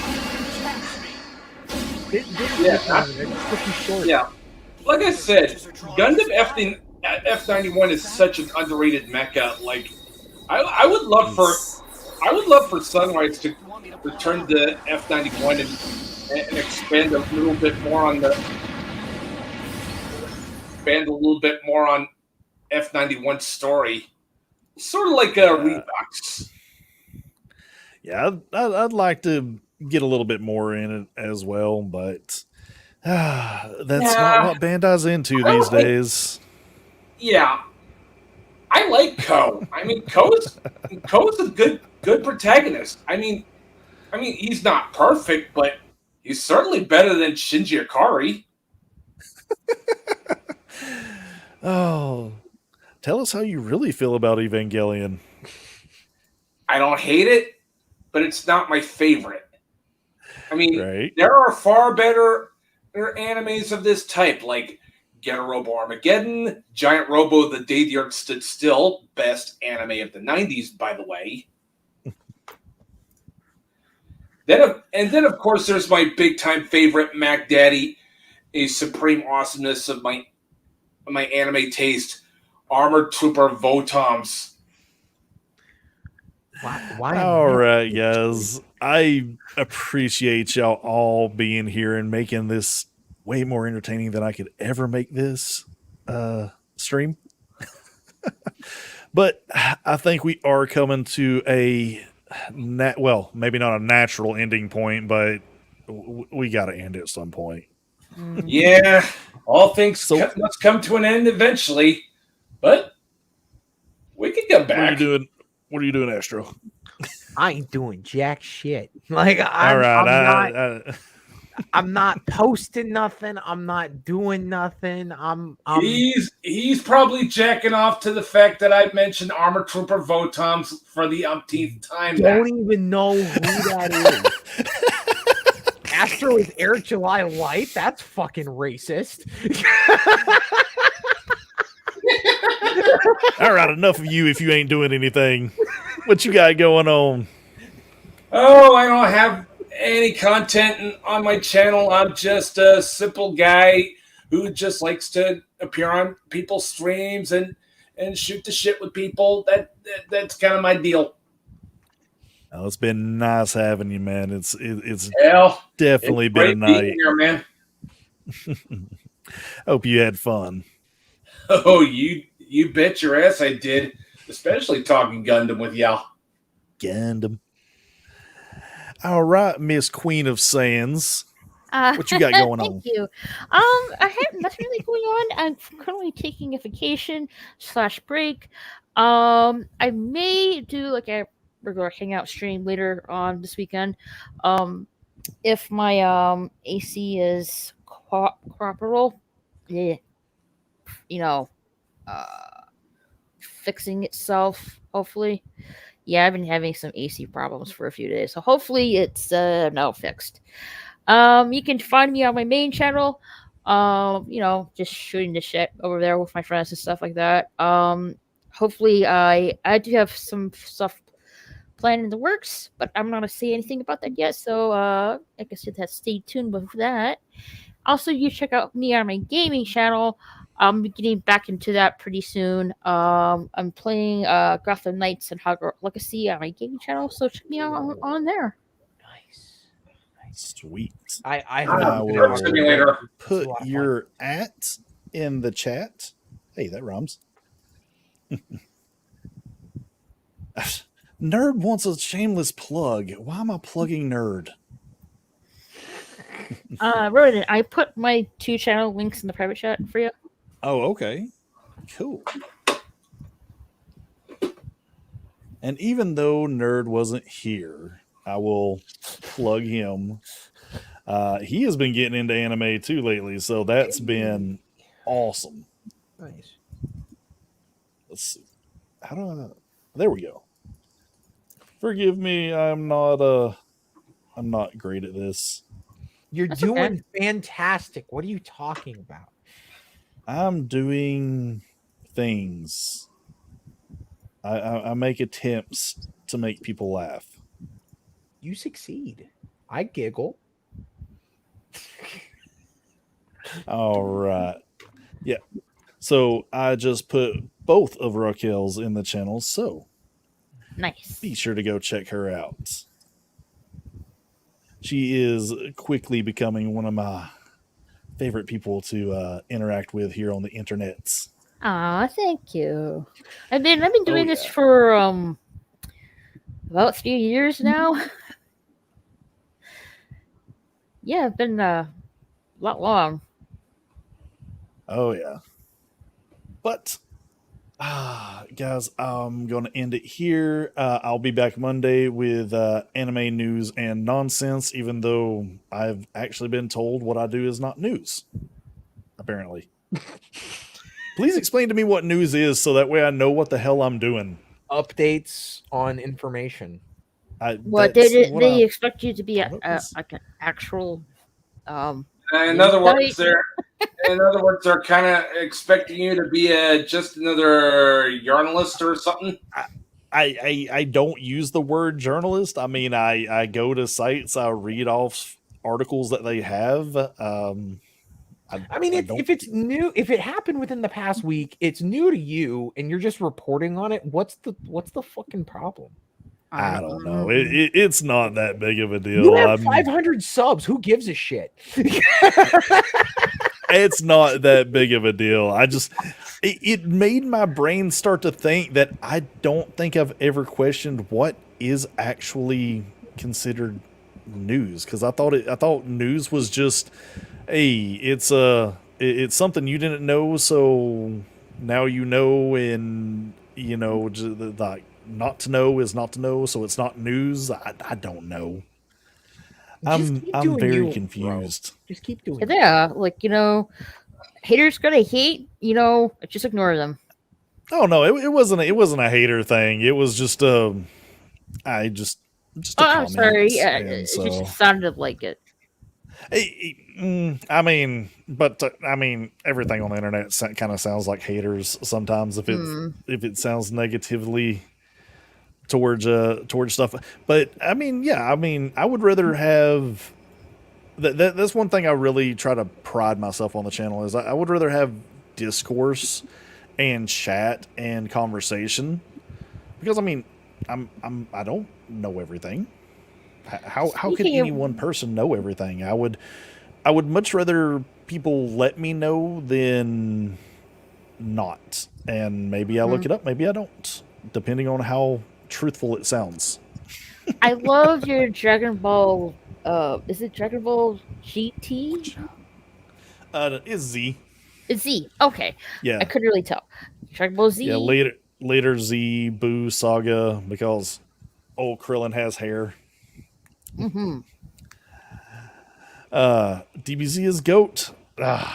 Yeah. Like I said, Gundam F91 is such an underrated mecha. Like, I would love for Sunrise to return to F91 and expand a little bit more on F91's story. Sort of like a Redux. Yeah, I'd like to get a little bit more in it as well, but that's not what Bandai's into these days. Yeah. I like Ko. I mean, Ko's a good protagonist. I mean, he's not perfect, but he's certainly better than Shinji Ikari. Oh, tell us how you really feel about Evangelion. I don't hate it, but it's not my favorite. I mean, right. There are far better animes of this type, like Get a Robo Armageddon, Giant Robo The Day the Earth Stood Still, best anime of the 90s, by the way. Then, of course, there's my big-time favorite, Mac Daddy, a supreme awesomeness of my anime taste, Armored Trooper Votoms. Why? All right, guys. I appreciate y'all all being here and making this way more entertaining than I could ever make this stream. But I think we are coming to well, maybe not a natural ending point, but we got to end at some point. Yeah, all things must come to an end eventually, but we can come back. What are you doing, Astro? I ain't doing jack shit. Like, I'm not. I'm not posting nothing. I'm not doing nothing. I'm He's probably jacking off to the fact that I mentioned Armor Trooper Votons for the umpteenth time. Don't even know who that is. Astro is Air July Light. That's fucking racist. All right, enough of you if you ain't doing anything. What you got going on? Oh, I don't have any content on my channel. I'm just a simple guy who just likes to appear on people's streams and shoot the shit with people. That's kind of my deal. Oh, it's been nice having you, man. It's Hell, definitely it's been a great being night. here, man. Hope you had fun. Oh, you bet your ass I did. Especially talking Gundam with y'all. Gundam. All right, Miss Queen of Sands. What you got going on? Thank you. I have nothing really going on. I'm currently taking a vacation / break. I may do like a regular hangout stream later on this weekend. If my AC is cooperable, yeah, you know, fixing itself. Hopefully, yeah, I've been having some AC problems for a few days, so hopefully it's now fixed. You can find me on my main channel. Just shooting the shit over there with my friends and stuff like that. Hopefully I do have some stuff planned in the works, but I'm not gonna say anything about that yet. So I guess you have to stay tuned with that. Also, you check out me on my gaming channel. I'm getting back into that pretty soon. I'm playing Gotham Knights and Hogwarts Legacy on my gaming channel, so check me out on there. Sweet. I will simulator. put your @ in the chat. Hey, that rhymes. Nerd wants a shameless plug. Why am I plugging Nerd? Ronan, I put my 2 channel links in the private chat for you. Oh, okay. Cool. And even though Nerd wasn't here, I will plug him. He has been getting into anime too lately, so that's been awesome. Nice. Let's see. How do I? There we go. Forgive me, I'm not great at this. You're That's doing okay. fantastic. What are you talking about? I'm doing things. I make attempts to make people laugh. You succeed. I giggle. All right. Yeah. So I just put both of Raquel's in the channel, so Nice. be sure to go check her out. She is quickly becoming one of my favorite people to interact with here on the internets. Aw, thank you. I've been doing this yeah. for about 3 years now. Yeah, it's been a lot long. Oh yeah. But guys, I'm going to end it here. I'll be back Monday with anime news and nonsense, even though I've actually been told what I do is not news, apparently. Please explain to me what news is so that way I know what the hell I'm doing. Updates on information. What they expect you to be like an actual In other words, they're kind of expecting you to be just another journalist or something. I don't use the word journalist. I mean, I go to sites, I read off articles that they have. I mean, if it's new, if it happened within the past week, it's new to you, and you're just reporting on it. What's the fucking problem? I don't know. It's not that big of a deal. You have 500 subs. Who gives a shit? It's not that big of a deal. It made my brain start to think that I don't think I've ever questioned what is actually considered news, because I thought news was just, hey, it's something you didn't know, so now you know, and you know, like not to know is not to know, so it's not news. I don't know. Just keep I'm doing very you, bro. confused. Just keep doing it. Yeah, like haters gonna hate. Just ignore them. Oh no, it wasn't a hater thing. It was just I just a Oh, I'm sorry. comment, Yeah, and it so just sounded like it. I mean, but everything on the internet kind of sounds like haters sometimes if it sounds negatively towards stuff. But I mean, yeah, I would rather have that's one thing I really try to pride myself on the channel is I would rather have discourse and chat and conversation because I mean, I don't know everything. How could Speaking any of- one person know everything? I would much rather people let me know than not. And maybe I look it up, maybe I don't, depending on how truthful it sounds. I love your Dragon Ball. Is it Dragon Ball GT? Is Z. It's Z. Okay, Yeah. I couldn't really tell. Dragon Ball Z. Yeah, later Z Boo Saga because old Krillin has hair. Mm-hmm. DBZ is GOAT. No,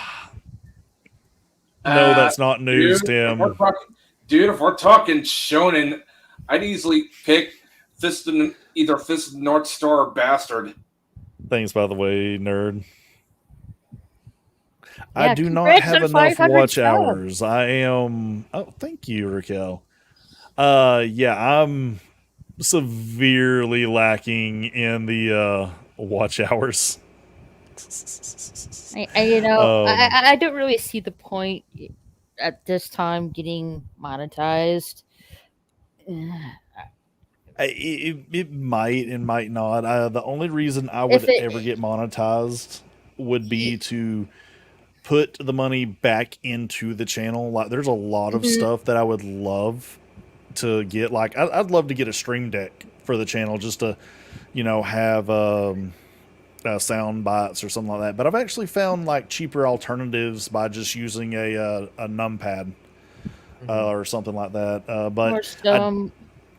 that's not news, Tim. If we're talking shonen, I'd easily pick either Fist of North Star or Bastard. Thanks, by the way, nerd. Yeah, I do not congrats have on enough 500 watch subs. hours. I am. Oh, thank you, Raquel. Yeah, I'm severely lacking in the watch hours. I don't really see the point at this time getting monetized. It might and might not. The only reason I would ever get monetized would be to put the money back into the channel. Like, there's a lot of stuff that I would love to get. Like, I'd love to get a stream deck for the channel just to, have sound bites or something like that. But I've actually found like cheaper alternatives by just using a numpad or something like that. But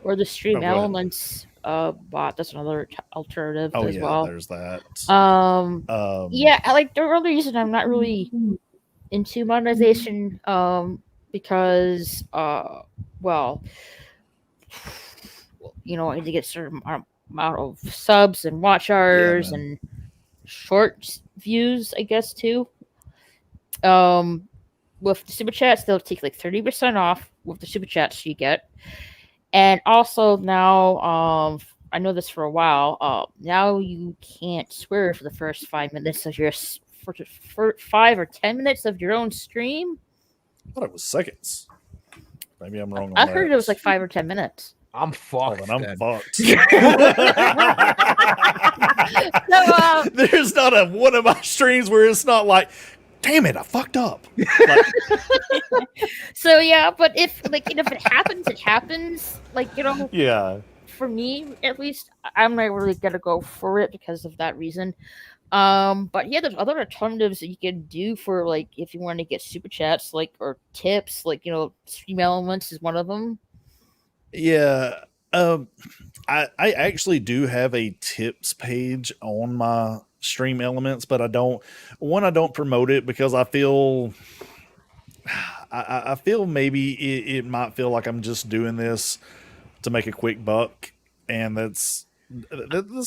or the Stream go ahead. Elements bot. That's another alternative as well. There's that. Yeah, I like the other reason I'm not really into monetization because well, I need to get a certain amount of subs and watch hours and short views, I guess, too. With the super chats, they'll take like 30% off with the super chats you get. And also now, I know this for a while. Now you can't swear for the first 5 minutes of for 5 or 10 minutes of your own stream. I thought it was seconds. Maybe I'm wrong on I that. heard it was like 5 or 10 minutes. I'm fucked. I'm fucked. So, there's not a one of my streams where it's not like, damn it, I fucked up. Like, so yeah, but if it happens, it happens. yeah. For me, at least, I'm not really gonna go for it because of that reason. But yeah, there's other alternatives that you can do for if you want to get super chats, or tips, Stream Elements is one of them. Yeah. I actually do have a tips page on my Stream Elements, but I don't promote it because I feel maybe it might feel like I'm just doing this to make a quick buck, and that's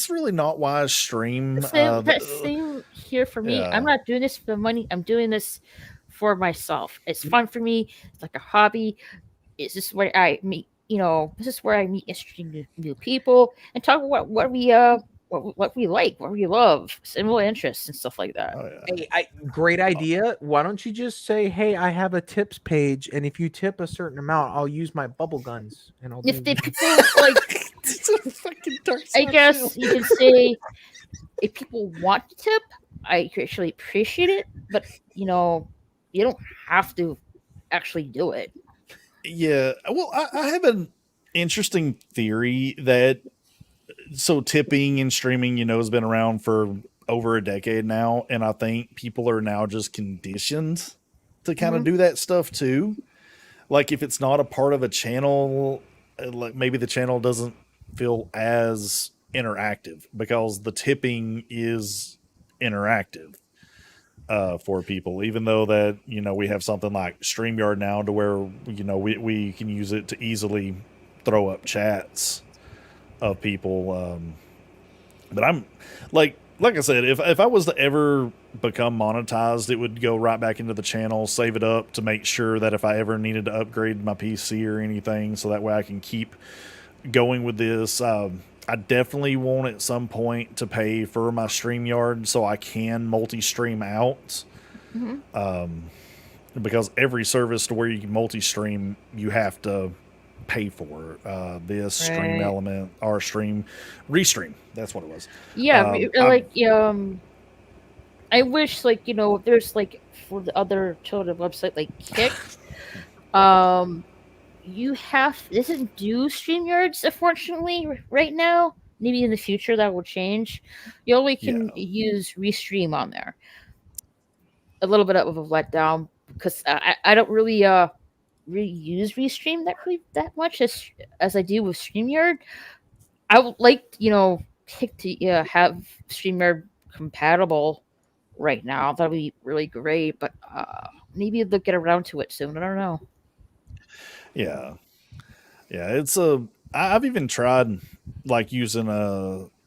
really not why I stream. Same here for me. Yeah. I'm not doing this for money. I'm doing this for myself. It's fun for me. It's like a hobby. It's just where I meet. This is where I meet interesting new people and talk about what we like, what we love, similar interests and stuff like that. Oh, yeah. Hey, great idea. Why don't you just say, "Hey, I have a tips page, and if you tip a certain amount, I'll use my bubble guns." And I'll. If the people I guess you can say if people want to tip, I actually appreciate it, but you don't have to actually do it. Yeah, well, I have an interesting theory that tipping and streaming, has been around for over a decade now, and I think people are now just conditioned to kind of do that stuff too. Like, if it's not a part of a channel, like maybe the channel doesn't feel as interactive, because the tipping is interactive for people, even though that, we have something like StreamYard now to where, we can use it to easily throw up chats of people. But I'm like I said, if I was to ever become monetized, it would go right back into the channel, save it up to make sure that if I ever needed to upgrade my PC or anything, so that way I can keep going with this. I definitely want at some point to pay for my StreamYard so I can multi-stream out. Because every service to where you can multi-stream, you have to pay for this Stream Element or Restream. That's what it was. Yeah, I wish there's for the other children website like Kick, doesn't do StreamYards, unfortunately, right now. Maybe in the future that will change. You only can use Restream on there. A little bit of a letdown because I don't really use Restream that much as I do with StreamYard. I would like Kick to have StreamYard compatible right now. That'd be really great, but maybe they'll get around to it soon. I don't know. Yeah, it's I've even tried using OBS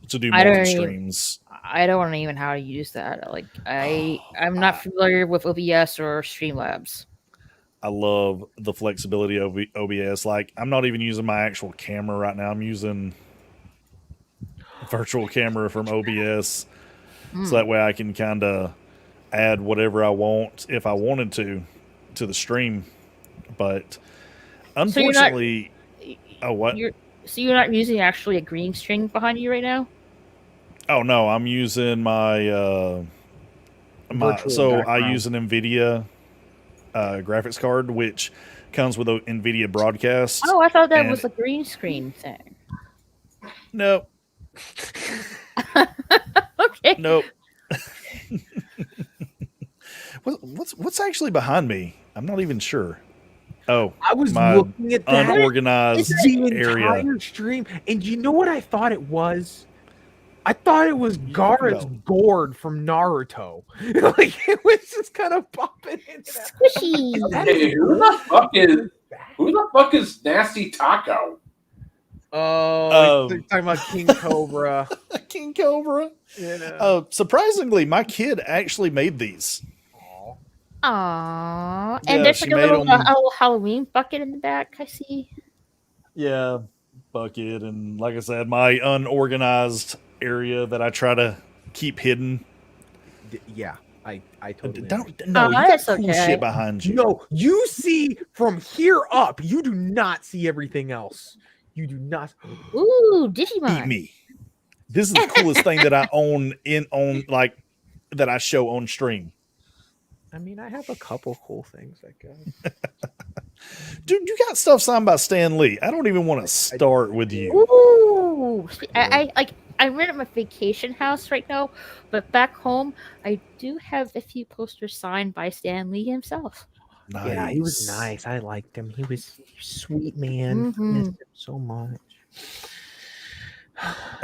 to do multi-streams. I don't know even how to use that. I'm not familiar with OBS or Streamlabs. I love the flexibility of OBS. I'm not even using my actual camera right now. I'm using virtual camera from OBS, so that way I can kind of add whatever I want if I wanted to the stream. But unfortunately, So you're not using actually a green screen behind you right now? Oh no, I'm using my I use an NVIDIA graphics card, which comes with an NVIDIA broadcast. Oh, I thought that was a green screen thing. Nope. Okay. Nope. What's actually behind me? I'm not even sure. Oh, I was my looking at that unorganized the area. entire stream, and you know what I thought it was? I thought it was Gaara's gourd from Naruto. It was just kind of popping in and out. Squishy. Hey, who the fuck is Nasty Taco? Oh, talking about King Cobra. King Cobra. Surprisingly, my kid actually made these. Aww. Yeah, And there's she a made little Halloween bucket in the back, I see. Yeah, bucket, and like I said, my unorganized area that I try to keep hidden. Yeah, I totally don't. understand. No, you got that's cool okay. shit behind you. No, you see from here up. You do not see everything else. You do not. Ooh, Digimon. Eat me. This is the coolest thing that I own that I show on stream. I mean, I have a couple cool things, I guess. Dude, you got stuff signed by Stan Lee. I don't even want to start with you. Ooh, I'm at my vacation house right now, but back home I do have a few posters signed by Stan Lee himself. Nice. Yeah, he was nice. I liked him. He was a sweet man. I missed him so much.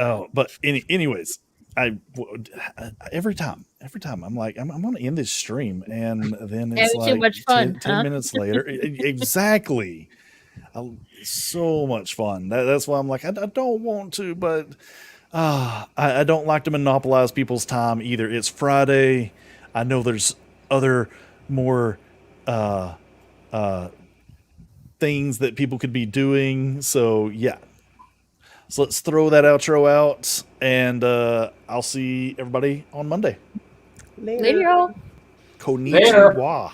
Oh, but anyways, every time I'm like, I'm going to end this stream, and then it's too much fun, 10 minutes later. Exactly. So much fun. That's why I'm like, I don't want to, but I don't like to monopolize people's time either. It's Friday. I know there's other more things that people could be doing. So yeah. So let's throw that outro out, and I'll see everybody on Monday. Later, y'all. Konnichiwa.